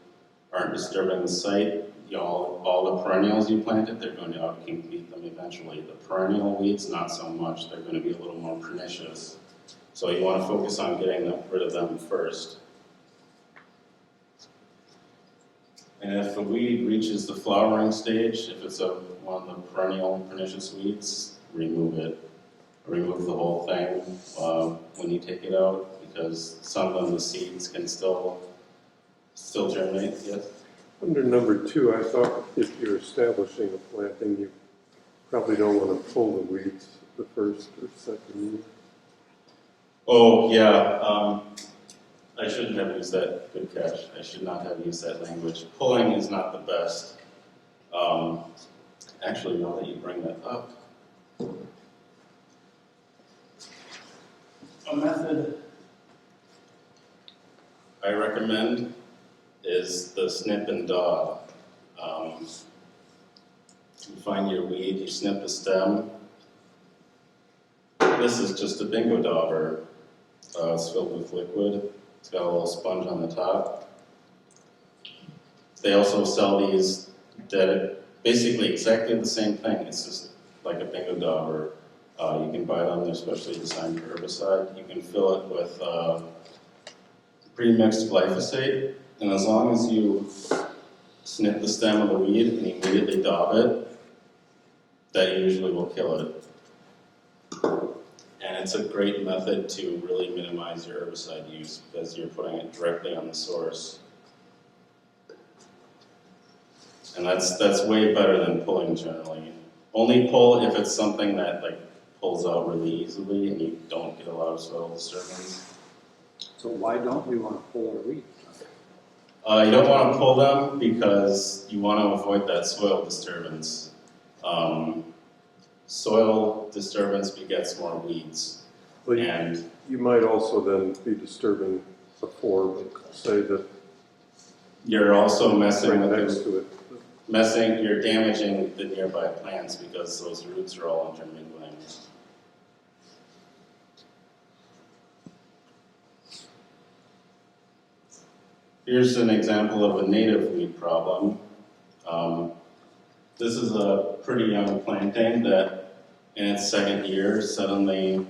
aren't disturbing the site. All the perennials you planted, they're going to outcompete them eventually. The perennial weeds, not so much. They're going to be a little more pernicious. So you want to focus on getting rid of them first. And if the weed reaches the flowering stage, if it's one of the perennial pernicious weeds, remove it. Remove the whole thing when you take it out, because some of the seeds can still germinate. Yes? Under number 2, I thought if you're establishing a planting, you probably don't want to pull the weeds the first or second year. Oh, yeah. I shouldn't have used that. Good catch. I should not have used that language. Pulling is not the best. Actually, now that you bring that up, a method I recommend is the snip and daub. You find your weed, you snip the stem. This is just a bingo dauber. It's filled with liquid. It's got a little sponge on the top. They also sell these basically exactly the same thing. It's just like a bingo dauber. You can buy them, they're specially designed for herbicide. You can fill it with pre-mixed glyphosate, and as long as you snip the stem of the weed and immediately daub it, that usually will kill it. And it's a great method to really minimize your herbicide use because you're putting it directly on the source. And that's way better than pulling generally. Only pull if it's something that pulls out really easily and you don't get a lot of soil disturbance. So why don't we want to pull our weeds? You don't want to pull them because you want to avoid that soil disturbance. Soil disturbance begets more weeds. But And you might also then be disturbing the forb, say that you're also messing right with next to it. you're damaging the nearby plants because those roots are all intermingling. Here's an example of a native weed problem. This is a pretty young planting that in its second year suddenly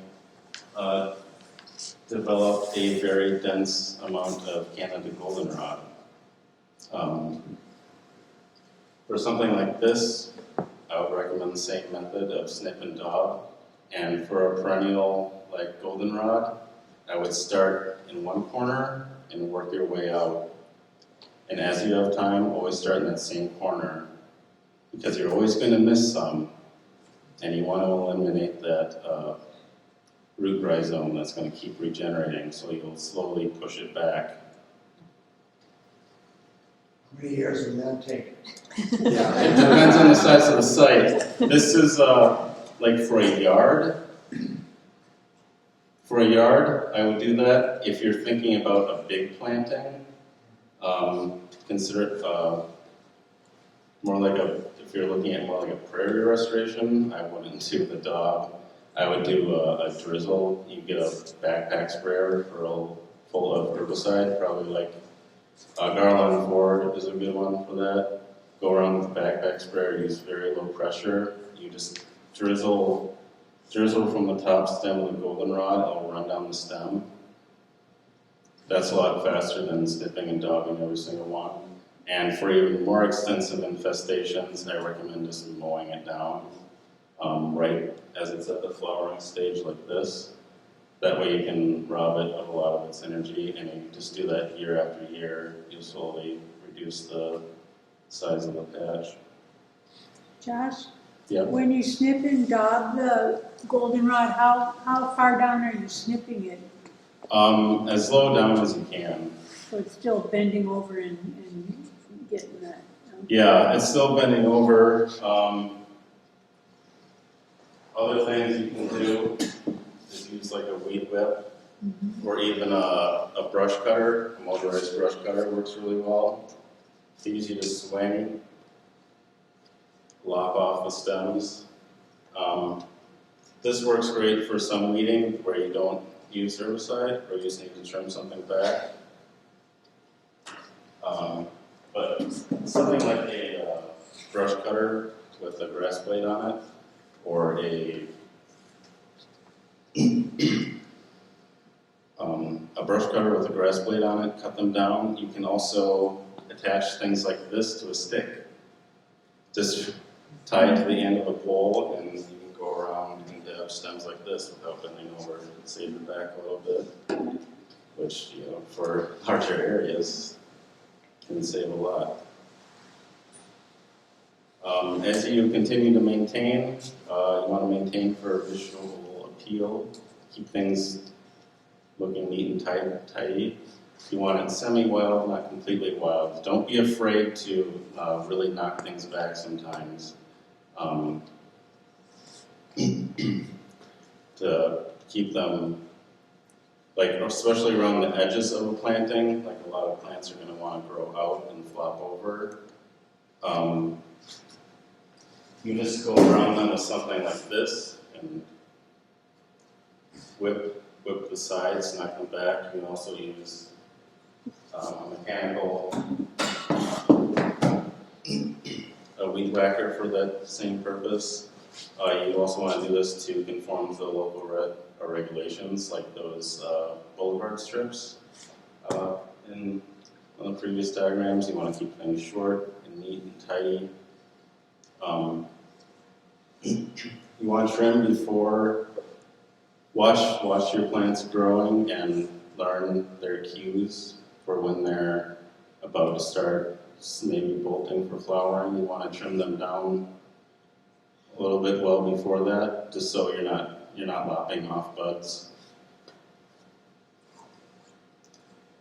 developed a very dense amount of Canada goldenrod. For something like this, I would recommend the same method of snip and daub. And for a perennial like goldenrod, I would start in one corner and work your way out. And as you have time, always start in that same corner, because you're always going to miss some, and you want to eliminate that root rhizome that's going to keep regenerating, so you'll slowly push it back. How many years will that take? Yeah, it depends on the size of the site. This is like for a yard. For a yard, I would do that. If you're thinking about a big planting, consider it more like if you're looking at more like a prairie restoration, I wouldn't do the daub. I would do a drizzle. You get a backpack sprayer full of herbicide, probably like Garland Ford is a good one for that. Go around with a backpack sprayer, use very low pressure. You just drizzle from the top stem of the goldenrod, it'll run down the stem. That's a lot faster than snipping and daubing every single one. And for even more extensive infestations, I recommend just mowing it down right as it's at the flowering stage like this. That way you can rob it of a lot of its energy, and you just do that year after year. You slowly reduce the size of the patch. Josh, Yep. when you snip and daub the goldenrod, how far down are you snipping it? As low down as you can. So it's still bending over and getting that. Yeah, it's still bending over. Other things you can do is use like a weed whip, or even a brush cutter. A motorized brush cutter works really well. It's easy to swing, lop off the stems. This works great for some weeding where you don't use herbicide, or you just need to trim something back. But something like a brush cutter with a grass blade on it, or a brush cutter with a grass blade on it, cut them down. You can also attach things like this to a stick. Just tie it to the end of a pole, and you can go around and dab stems like this without bending over and save your back a little bit, which, you know, for larger areas can save a lot. As you continue to maintain, you want to maintain for visual appeal, keep things looking neat and tidy. You want it semi-wild, not completely wild. Don't be afraid to really knock things back sometimes. To keep them, like especially around the edges of a planting, like a lot of plants are going to want to grow out and flop over. You just go around them with something like this and whip the sides, knock them back. You can also use a mechanical a weed whacker for that same purpose. You also want to do this to conform to the local regulations, like those boulevard strips. In one of the previous diagrams, you want to keep things short and neat and tidy. You want to trim before, watch your plants growing and learn their cues for when they're about to start maybe bolting for flowering. You want to trim them down a little bit well before that, just so you're not lopping off buds.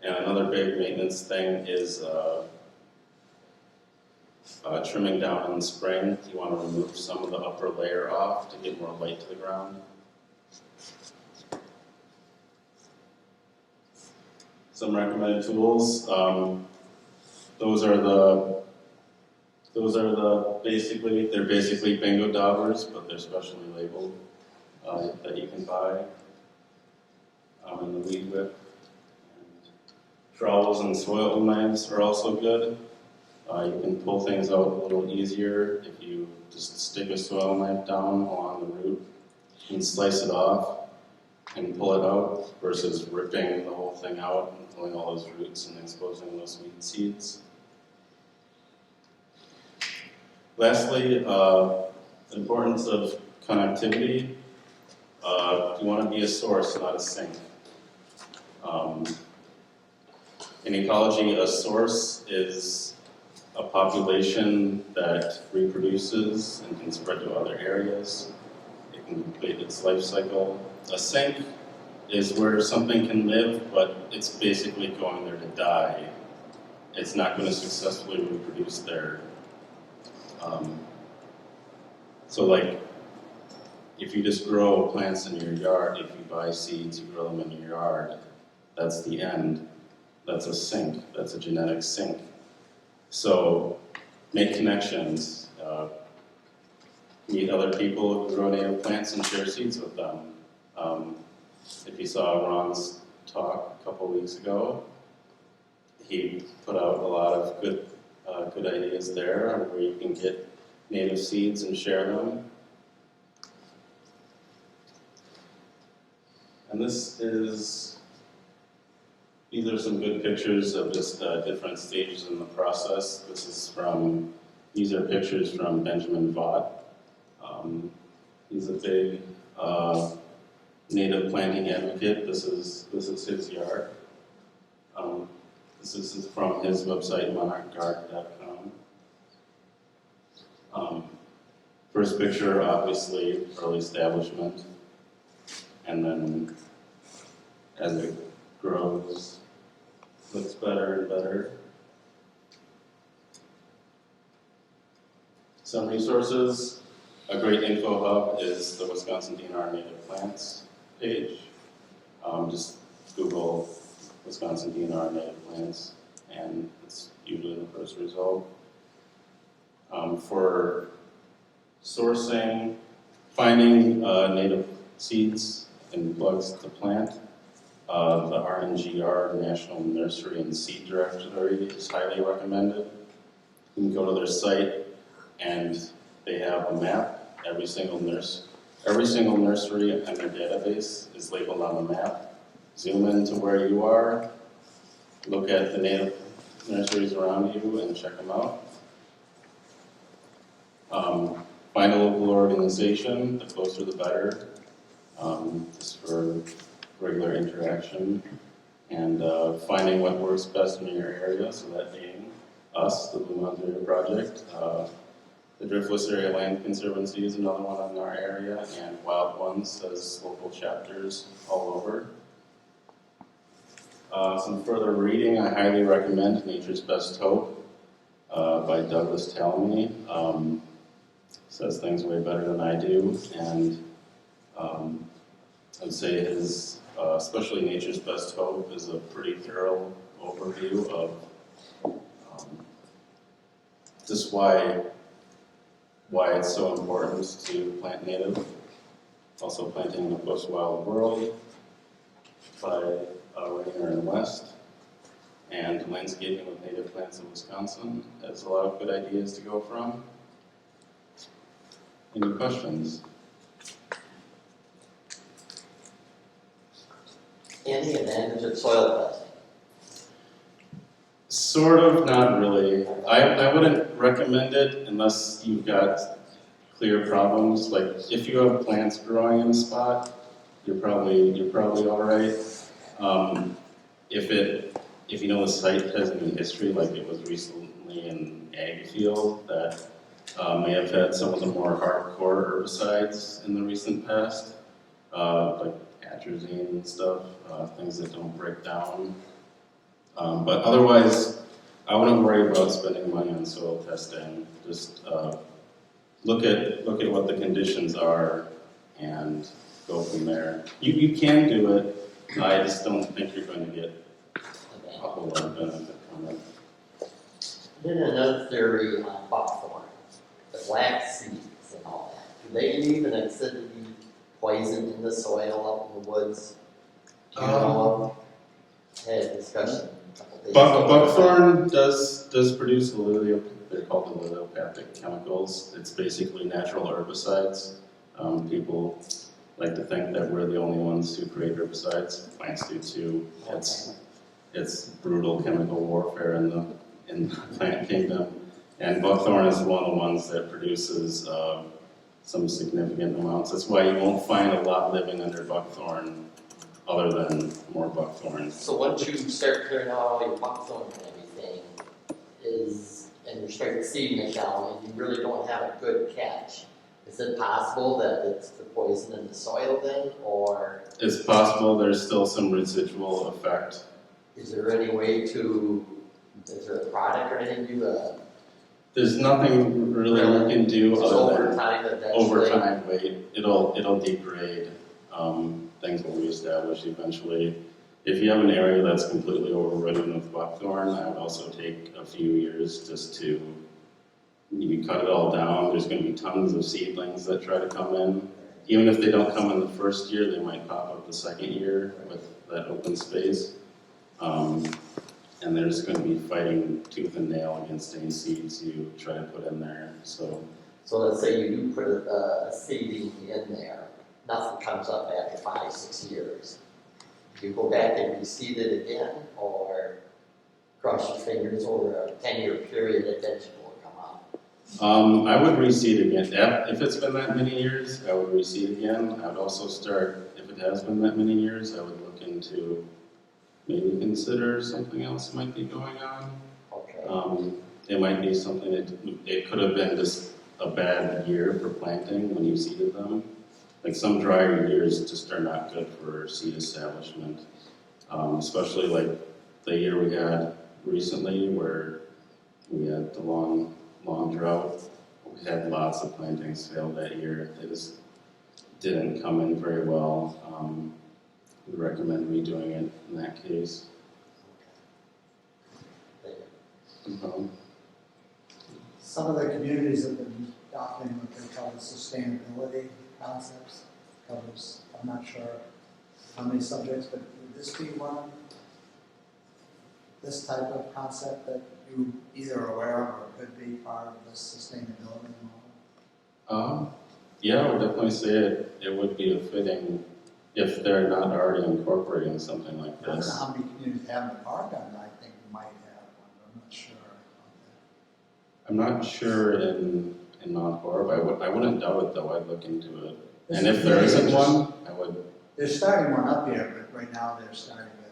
And another big maintenance thing is trimming down in the spring. You want to remove some of the upper layer off to get more light to the ground. Some recommended tools. Those are they're basically bingo daubers, but they're specially labeled that you can buy. And the weed whip. And trowels and soil knives are also good. You can pull things out a little easier if you just stick a soil knife down along the root and slice it off and pull it out, versus ripping the whole thing out and pulling all those roots and exposing those weed seeds. Lastly, the importance of connectivity. You want to be a source, not a sink. In ecology, a source is a population that reproduces and can spread to other areas. It can complete its life cycle. A sink is where something can live, but it's basically going there to die. It's not going to successfully reproduce there. So like, if you just grow plants in your yard, if you buy seeds, you grow them in your yard, that's the end. That's a sink. That's a genetic sink. So make connections. Meet other people who grow native plants and share seeds with them. If you saw Ron's talk a couple weeks ago, he put out a lot of good ideas there on where you can get native seeds and share them. And this is These are some good pictures of just different stages in the process. These are pictures from Benjamin Vaught. He's a big native planting advocate. This is his yard. This is from his website, monarchgarden.com. First picture, obviously, early establishment. And then as it grows, looks better and better. Some resources. A great info hub is the Wisconsin DNR Native Plants page. Just Google Wisconsin DNR Native Plants, and it's usually the first result. For sourcing, finding native seeds and bugs to plant, the RNGR, National Nursery and Seed Directory, is highly recommended. You can go to their site, and they have a map. Every single nursery in their database is labeled on the map. Zoom in to where you are, look at the native nurseries around you, and check them out. Find a local organization, the closer the better, just for regular interaction, and finding what works best in your area, so that being us, the Blue Mountain Area Project. The Driftless Area Land Conservancy is another one in our area, and Wild Ones does local chapters all over. Some further reading, I highly recommend Nature's Best Hope by Douglas Talmy. Says things way better than I do, and I'd say his, especially Nature's Best Hope, is a pretty thorough overview of just why it's so important to plant native. Also Planting in a Post-Wild World by Rainer and West, and Landscaping with Native Plants in Wisconsin has a lot of good ideas to go from. Any questions? Any advantage of soil testing? Sort of, not really. I wouldn't recommend it unless you've got clear problems. Like if you have plants growing in a spot, you're probably all right. If you know the site has any history, like it was recently an ag field that may have had some of the more hardcore herbicides in the recent past, like atrazine and stuff, things that don't break down. But otherwise, I wouldn't worry about spending money on soil testing. Just look at what the conditions are and go from there. You can do it. I just don't think you're going to get a whole lot of benefit from it. Then another theory on buckthorn, the black seeds and all that. Do they even consider to be poisoned in the soil up in the woods? Do you know of? Had a discussion. Buckthorn does produce they're called allelopathic chemicals. It's basically natural herbicides. People like to think that we're the only ones who create herbicides. Plants do too. It's brutal chemical warfare in the plant kingdom. And buckthorn is one of the ones that produces some significant amounts. That's why you won't find a lot living under buckthorn other than more buckthorn. So once you start clearing out all your buckthorn and everything, and you start seeding it down, and you really don't have a good catch, is it possible that it's the poison in the soil then, or? It's possible there's still some residual effect. Is there any way to, is there a product or anything you, There's nothing really you can do just other over than time eventually? over time, it'll degrade. Things will reestablish eventually. If you have an area that's completely overridden with buckthorn, I would also take a few years just to, you cut it all down. There's going to be tons of seedlings that try to come in. Even if they don't come in the first year, they might pop up the second year with that open space. And they're just going to be fighting tooth and nail against any seeds you try to put in there. So let's say you do put a seeding in there, nothing comes up after 5-6 years. Do you go back and reseed it again, or cross your fingers over a 10-year period that vegetable will come out? I would reseed again. If it's been that many years, I would reseed again. I would also start, if it has been that many years, I would look into maybe consider something else might be going on. Okay. It might be something that, it could have been just a bad year for planting when you seeded them. Like some drier years just are not good for seed establishment. Especially like the year we had recently where we had the long drought. We had lots of plantings fail that year. They just didn't come in very well. We recommend redoing it in that case. Some of the communities have been adopting what they call the sustainability concepts. Covers, I'm not sure how many subjects, but would this be one, this type of concept that you either are aware of or could be part of this sustainability model? Yeah, I would definitely say it would be a fitting, if they're not already incorporating something like I don't know this. how many communities have in the park on it. I think we might have one, but I'm not sure. I'm not sure in non-horror, I wouldn't doubt it though, I'd look into it. And if there isn't one, I would. They're starting one up here, but right now they're starting at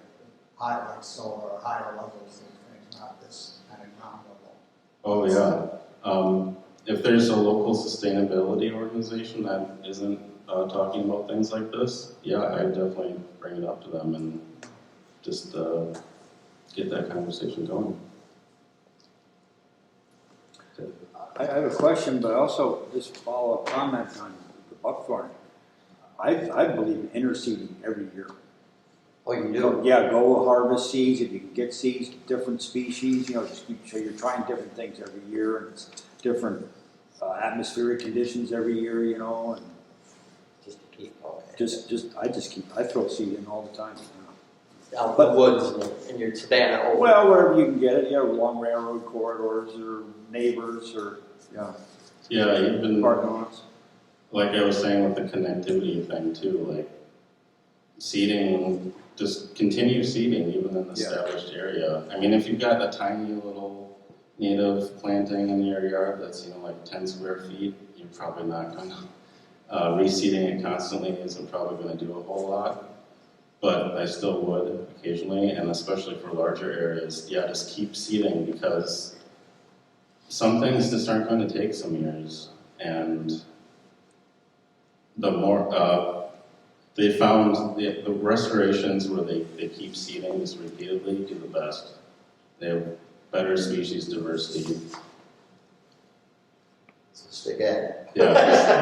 higher, like solar, higher levels of things, not this kind of ground level. Oh, yeah. If there's a local sustainability organization that isn't talking about things like this, yeah, I'd definitely bring it up to them and just get that conversation going. I have a question, but also just follow-up comment on the buckthorn. I believe in interseeding every year. Oh, you So, do? yeah, go harvest seeds, if you can get seeds, different species, just keep, so you're trying different things every year, and it's different atmospheric conditions every year, and Just to keep, okay. I throw seed in all the time. Out in the woods in your Savannah Oak. Well, wherever you can get it, along railroad corridors, or neighbors, or, Yeah, even parking lots. like I was saying with the connectivity thing too, like seeding, just continue seeding even in the established area. I mean, if you've got a tiny little native planting in your yard that's, like 10 square feet, you're probably not gonna, reseeding it constantly isn't probably gonna do a whole lot. But I still would occasionally, and especially for larger areas, just keep seeding because some things just aren't going to take some years. And the more, they found the restorations where they keep seeding just repeatedly do the best. They have better species diversity. So stick at it. Yeah,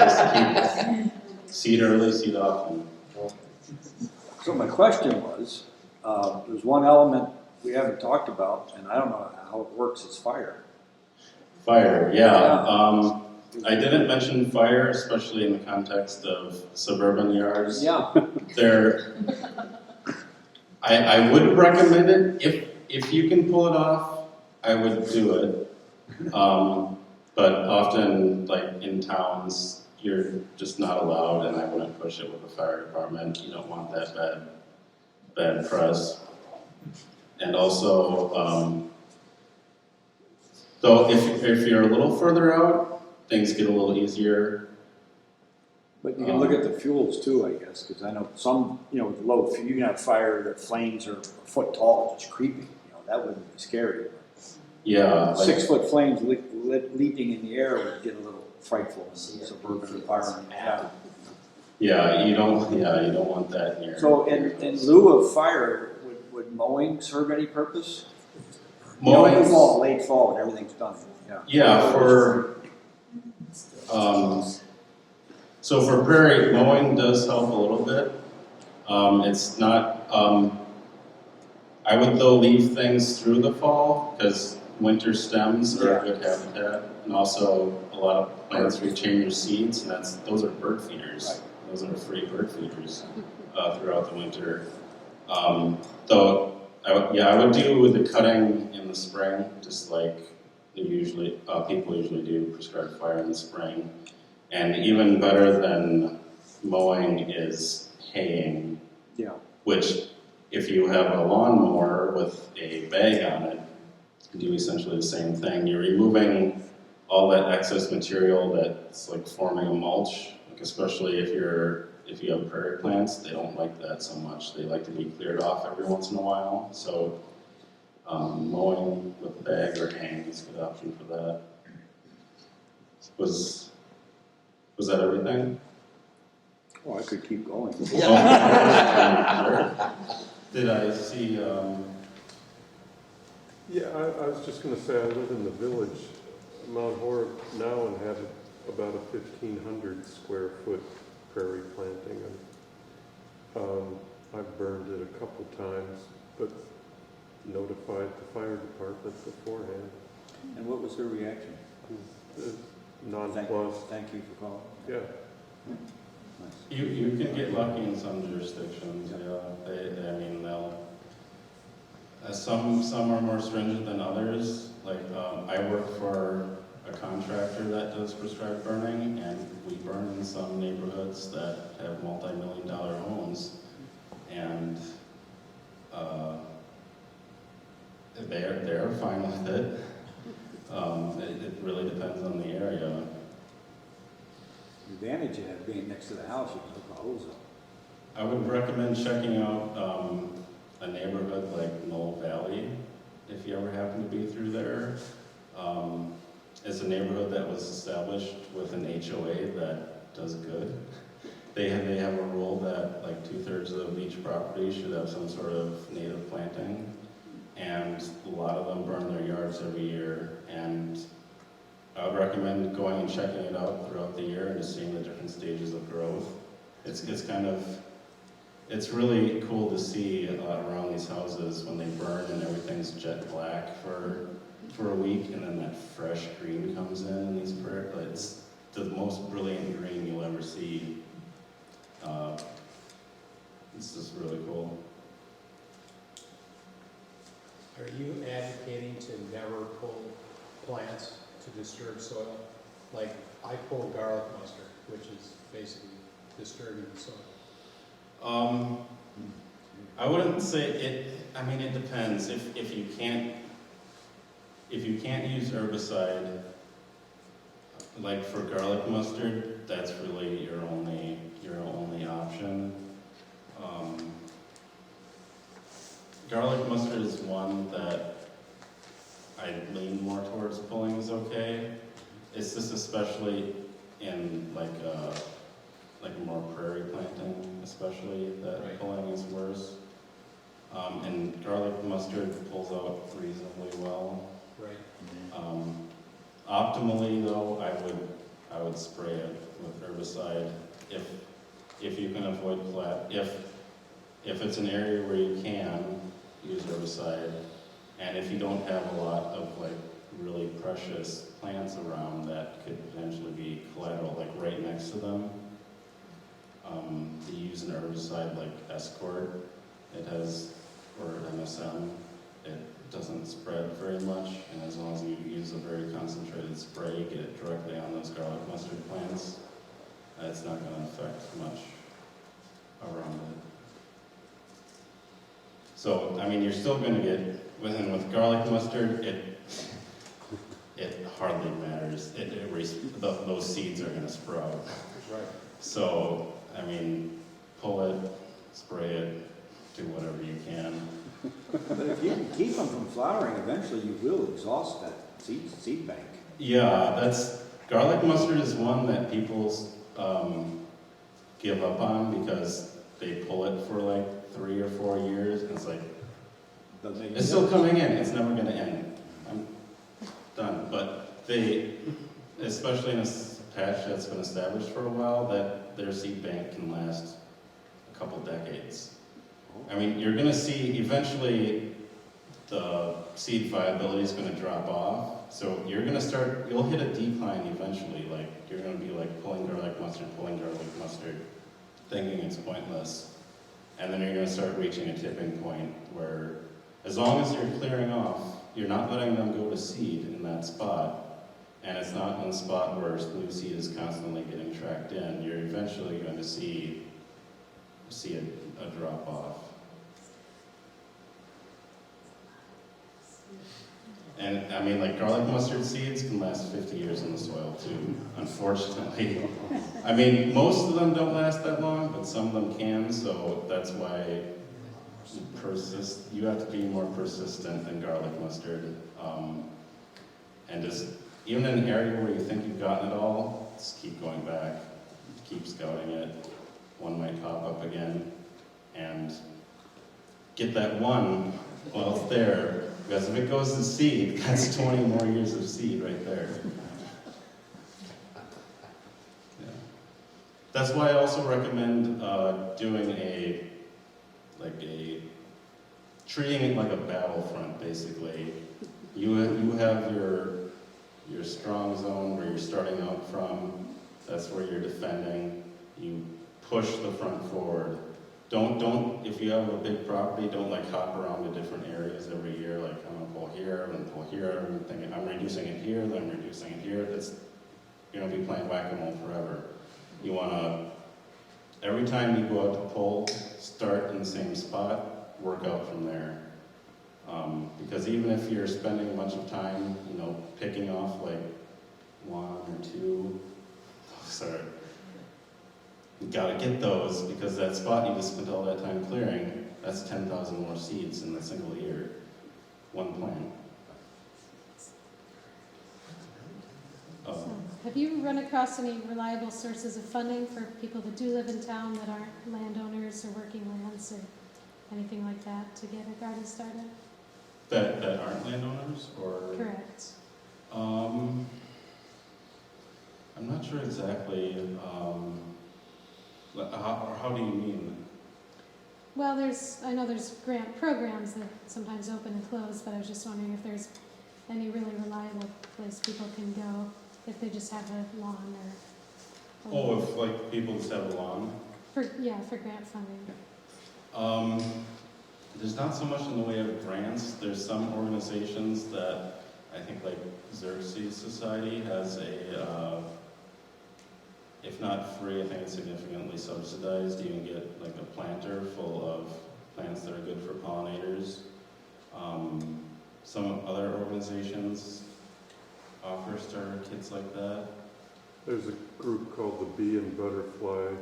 just keep seed early, seed often. So my question was, there's one element we haven't talked about, and I don't know how it works, it's fire. Fire, yeah. I didn't mention fire, especially in the context of suburban yards. Yeah. I would recommend it. If you can pull it off, I would do it. But often, like in towns, you're just not allowed, and I wouldn't push it with the fire department. You don't want that bad press. And also, though, if you're a little further out, things get a little easier. But you can look at the fuels too, I guess, because I know some, with low, you can have fire that flames are a foot tall, just creeping. That wouldn't be scary. Yeah. 6 foot flames leaping in the air would get a little frightful in a suburban environment. Yeah, you don't want that in your. So in lieu of fire, would mowing serve any purpose? Mowing, In the fall, late fall, when everything's done. yeah, so for prairie, mowing does help a little bit. It's not, I would though leave things through the fall, because winter stems are a good habitat, and also a lot of plants retain your seeds, and those are bird feeders. Right. Those are free bird feeders throughout the winter. Though, I would do with the cutting in the spring, just like people usually do, prescribe fire in the spring. And even better than mowing is haying, Yeah. which If you have a lawnmower with a bag on it, you do essentially the same thing. You're removing all that excess material that's like forming a mulch, like especially if you have prairie plants, they don't like that so much. They like to be cleared off every once in a while. So mowing with a bag or hang is a good option for that. Was that everything? Oh, I could keep going. Yeah. Did I see? Yeah, I was just gonna say, I live in the village, Mount Horeb now, and have about a 1,500 square foot prairie planting. And I've burned it a couple times, but notified the fire department beforehand. And what was her reaction? Nonplussed. Thank you for calling. Yeah. Nice. You can get lucky in some jurisdictions. Yeah, I mean they'll. Some are more stringent than others. Like I work for a contractor that does prescribed burning, and we burn in some neighborhoods that have multi-million-dollar homes, and they're fine with it. It really depends on the area. The advantage of that being next to the house, you can hook the hose up. I would recommend checking out a neighborhood like Knoll Valley, if you ever happen to be through there. It's a neighborhood that was established with an HOA that does good. They have a rule that like 2/3 of each property should have some sort of native planting, and a lot of them burn their yards every year. And I would recommend going and checking it out throughout the year and just seeing the different stages of growth. It's really cool to see around these houses when they burn and everything's jet black for a week, and then that fresh green comes in these prairies. It's the most brilliant green you'll ever see. It's just really cool. Are you advocating to never pull plants to disturb soil? Like, I pull garlic mustard, which is basically disturbing the soil. I wouldn't say it. I mean, it depends. If you can't use herbicide, like for garlic mustard, that's really your only option. Garlic mustard is one that I lean more towards pulling is okay. It's just especially in like more prairie planting, especially that Right. pulling is worse. And garlic mustard pulls out reasonably well. Right. Optimally though, I would spray it with herbicide if you can avoid if it's an area where you can use herbicide, and if you don't have a lot of like really precious plants around that could potentially be collateral, like right next to them. You use an herbicide like Escort, or MSM, it doesn't spread very much, and as long as you use a very concentrated spray, get it directly on those garlic mustard plants, it's not going to affect much around it. So, I mean, you're still going to get, with garlic mustard, it hardly matters. Those seeds are going to sprout. Right. So, I mean, pull it, spray it, do whatever you can. But if you can keep them from flowering, eventually you will exhaust that seed bank. Yeah, garlic mustard is one that people give up on because they pull it for like 3 or 4 years, and it's like, it's still coming in, it's never going to end. I'm done. But especially in a patch that's been established for a while, that their seed bank can last a couple decades. I mean, you're going to see eventually the seed viability is going to drop off. So you'll hit a decline eventually. Like, you're going to be like pulling garlic mustard, thinking it's pointless. And then you're going to start reaching a tipping point where, as long as you're clearing off, you're not letting them go to seed in that spot, and it's not in a spot where new seed is constantly getting tracked in, you're eventually going to see a drop off. And I mean, like garlic mustard seeds can last 50 years in the soil too, unfortunately. I mean, most of them don't last that long, but some of them can, so that's why you have to be more persistent than garlic mustard. And just, even in an area where you think you've gotten it all, just keep going back, keep scouting it. One might pop up again, and get that one while it's there. Because if it goes to seed, that's 20 more years of seed right there. Yeah. That's why I also recommend doing treating it like a battlefront, basically. You have your strong zone where you're starting out from. That's where you're defending. You push the front forward. Don't, if you have a big property, don't like hop around to different areas every year, like I'm gonna pull here, I'm gonna pull here, I'm thinking I'm reducing it here, then I'm reducing it here. You're gonna be playing whack-a-mole forever. You wanna, every time you go out to pull, start in the same spot, work out from there. Because even if you're spending a bunch of time, picking off like one or two, you gotta get those, because that spot you just spent all that time clearing, that's 10,000 more seeds in a single year. One plant. Have you run across any reliable sources of funding for people that do live in town that aren't landowners or working lands or anything like that to get a garden started? That aren't landowners, or? Correct. I'm not sure exactly. How do you mean? Well, I know there's grant programs that sometimes open and close, but I was just wondering if there's any really reliable place people can go if they just have a lawn or. If like people just have a lawn? For grant funding. There's not so much in the way of grants. There's some organizations that I think like Xerxes Society has if not free, I think it's significantly subsidized. You can get like a planter full of plants that are good for pollinators. Some other organizations offer starter kits like that. There's a group called the Bee and Butterfly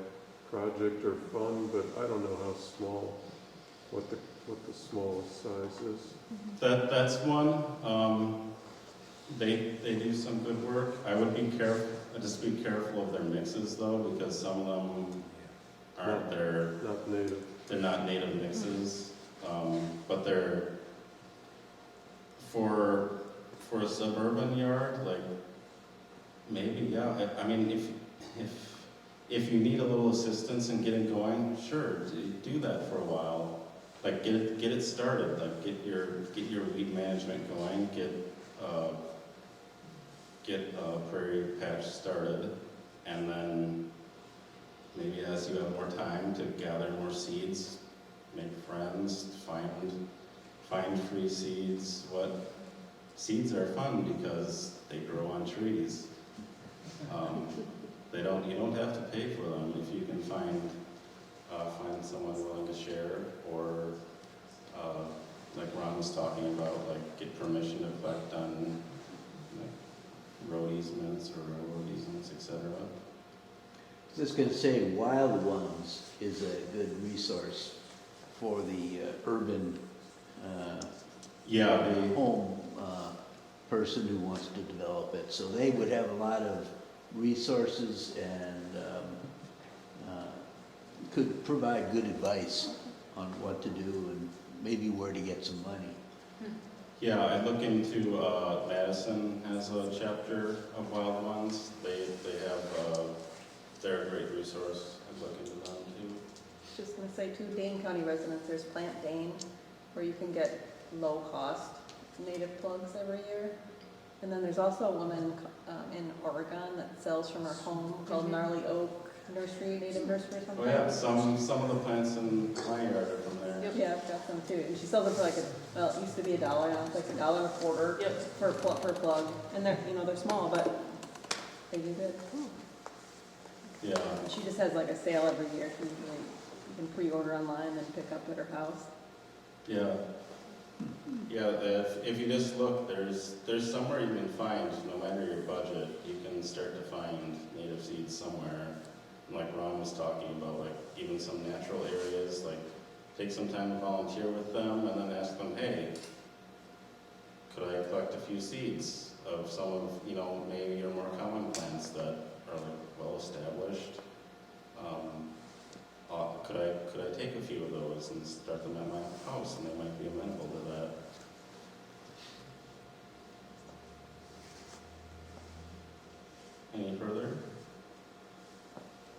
Project or Fund, but I don't know how small, what the smallest size is. That's one. They do some good work. I would be careful. Just be careful of their mixes though, because some of them aren't not native. They're not native mixes, but they're for a suburban yard. Like maybe, yeah. I mean, if you need a little assistance in getting going, sure, do that for a while. Like get it started. Like get your weed management going. Get a prairie patch started, and then maybe as you have more time to gather more seeds, make friends, find free seeds. Seeds are fun because they grow on trees. You don't have to pay for them if you can find someone willing to share, or like Ron was talking about, like get permission to collect on road easements or railroad easements, etc. I was going to say, Wild Ones is a good resource for the urban home person who wants to develop it. So they would have a lot of resources and could provide good advice on what to do and maybe where to get some money. Yeah, I look into Madison has a chapter of Wild Ones. They're a great resource. I look into them too. Just gonna say too, Dane County residents, there's Plant Dane, where you can get low cost native plugs every year. And then there's also a woman in Oregon that sells from her home called Gnarly Oak Nursery, Native Nursery or something. Oh yeah, some of the plants in my yard are from there. Yep, yeah, I've got some too. And she sells it for like it used to be $1, now it's like $1.25. Yep. Per plug. And they're small, but they do good. Yeah. And she just has like a sale every year. You can pre-order online and pick up at her house. Yeah. Yeah, if you just look, there's somewhere you can find, no matter your budget, you can start to find native seeds somewhere. Like Ron was talking about, like even some natural areas, like take some time to volunteer with them and then ask them, hey, could I collect a few seeds of some of, maybe your more common plants that are like well established? Could I take a few of those and start them at my house, and they might be amenable to that. Any further?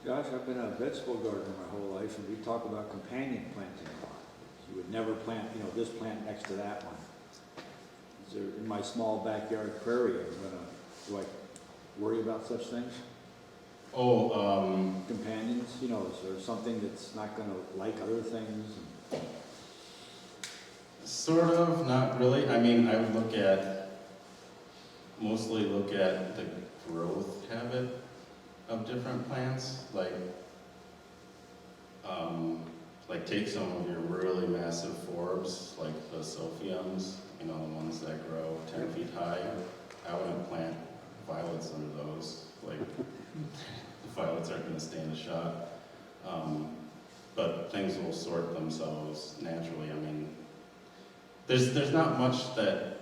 Josh, I've been a vegetable gardener my whole life, and we talk about companion planting a lot. You would never plant, this plant next to that one. Is there, in my small backyard prairie, do I worry about such things? Companions, is there something that's not gonna like other things? Sort of, not really. I mean, I would mostly look at the growth habit of different plants, like take some of your really massive forbs, like the sophiums, the ones that grow 10 feet high. I wouldn't plant violets under those. Like, the violets aren't gonna stand a shot. But things will sort themselves naturally. I mean, there's not much that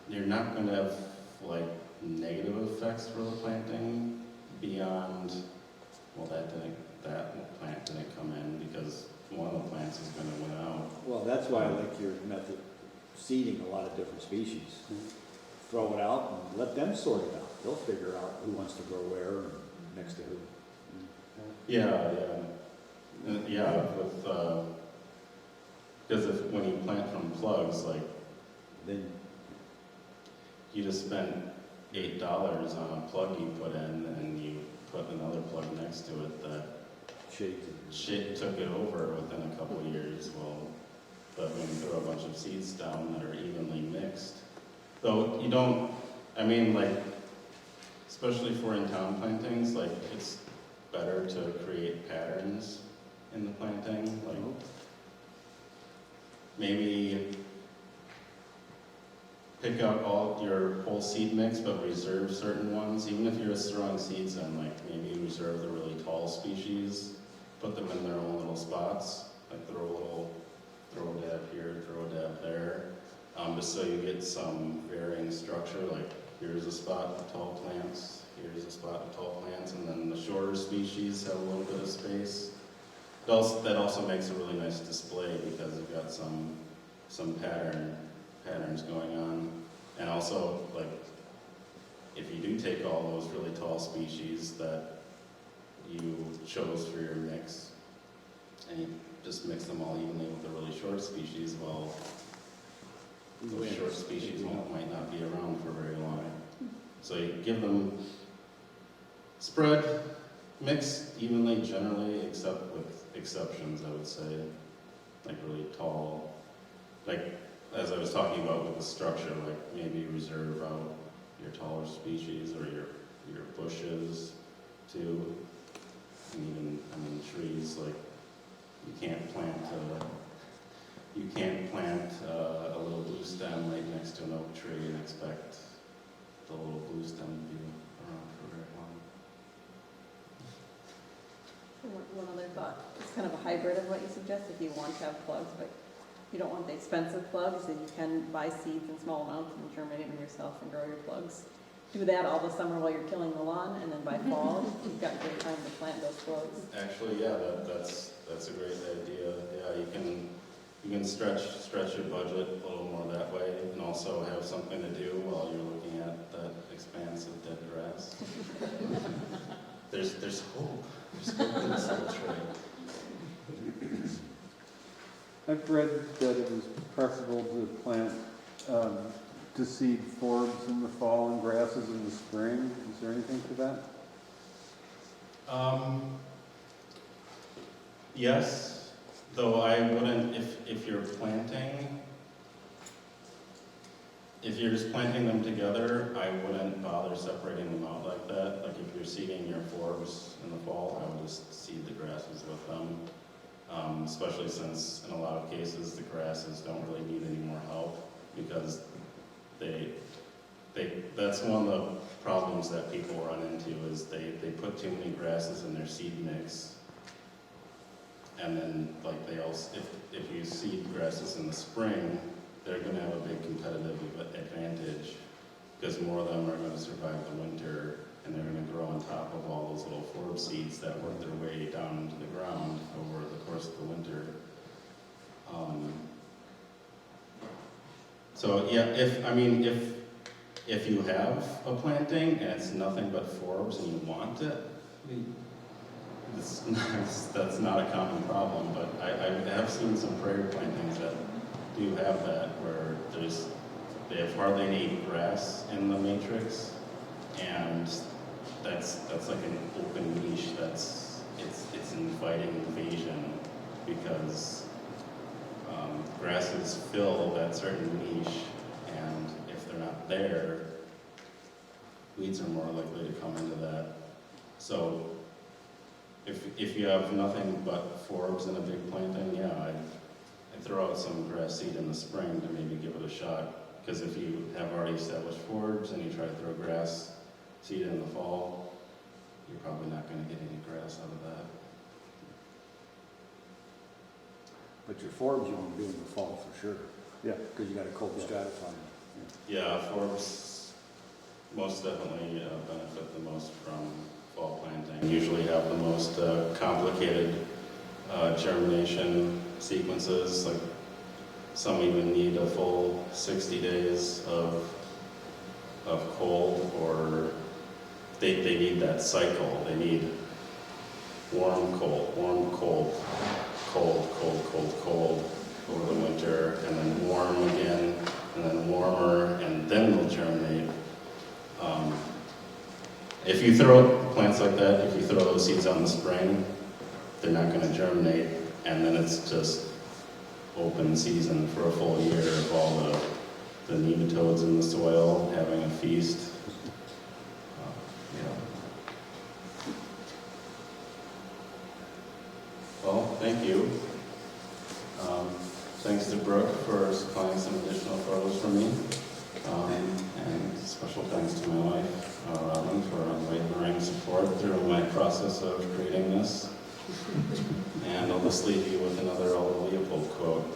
you're not gonna have, like, negative effects for the planting beyond, well, that plant didn't come in because one of the plants is going to win out. Well, that's why I like your method, seeding a lot of different species. Throw it out and let them sort it out. They'll figure out who wants to grow where and next to who. Because when you plant from plugs, like, Then you just spent $8 on a plug you put in, and you put another plug next to it that shade took it over within a couple of years. Well, but when you throw a bunch of seeds down that are evenly mixed, though you don't, I mean, like, especially for in-town plantings, like, it's better to create patterns in the planting, like, maybe pick out all your whole seed mix, but reserve certain ones. Even if you're just throwing seeds in, like maybe reserve the really tall species, put them in their own little spots, like throw a dab here, throw a dab there, just so you get some varying structure. Like here's a spot of tall plants, here's a spot of tall plants, and then the shorter species have a little bit of space. That also makes a really nice display because you've got some patterns going on. And also, like, if you do take all those really tall species that you chose for your mix, and you just mix them all evenly with the really short species, well, those short species might not be around for very long. So you give them spread, mix evenly generally, except with exceptions, I would say, like really tall, like, as I was talking about with the structure, like maybe reserve out your taller species or your bushes too. And even, I mean, trees, like you can't plant a little blue stem right next to an oak tree and expect the little blue stem to be around for very long. One other thought, it's kind of a hybrid of what you suggest if you want to have plugs, but you don't want the expensive plugs, and you can buy seeds in small amounts and germinate them yourself and grow your plugs. Do that all the summer while you're tilling the lawn, and then by fall, you've got great time to plant those plugs. Actually, yeah, that's a great idea. Yeah, you can stretch your budget a little more that way, and also have something to do while you're looking at that expanse of dead grass. There's hope. There's hope in this country. I've read that it is preferable to plant, to seed forbs in the fall and grasses in the spring. Is there anything to that? Yes, though I wouldn't, if you're just planting them together, I wouldn't bother separating them out like that. Like if you're seeding your forbs in the fall, I would just seed the grasses with them. Especially since in a lot of cases the grasses don't really need any more help. because that's one of the problems that people run into is they put too many grasses in their seed mix. And then like they also, if you seed grasses in the spring, they're gonna have a big competitive advantage because more of them are gonna survive the winter and they're gonna grow on top of all those little forb seeds that work their way down into the ground over the course of the winter. So yeah, if you have a planting and it's nothing but forbs and you want it, that's not a common problem, but I have seen some prairie plantings that do have that, where they have hardly any grass in the matrix, and that's like an open niche. It's inviting invasion because grasses fill that certain niche, and if they're not there, weeds are more likely to come into that. So if you have nothing but forbs in a big planting, yeah, I'd throw out some grass seed in the spring to maybe give it a shot. Because if you have already established forbs and you try to throw grass seed in the fall, you're probably not going to get any grass out of that. But your forbs you want to do in the fall for sure. Yeah. Because you got a cold stratifying. Yeah, forbs most definitely benefit the most from fall planting. Usually have the most complicated germination sequences. Like some even need a full 60 days of cold, or they need that cycle. They need warm, cold, cold, cold, cold, cold over the winter, and then warm again, and then warmer, and then they'll germinate. If you throw plants like that, if you throw those seeds out in the spring, they're not going to germinate, and then it's just open season for a full year of all the nematodes in the soil having a feast. Well, thank you. Thanks to Brooke for supplying some additional photos for me. And special thanks to my wife, Robin, for unwavering support through my process of creating this. And I'll just leave you with another Oliver Leopold quote.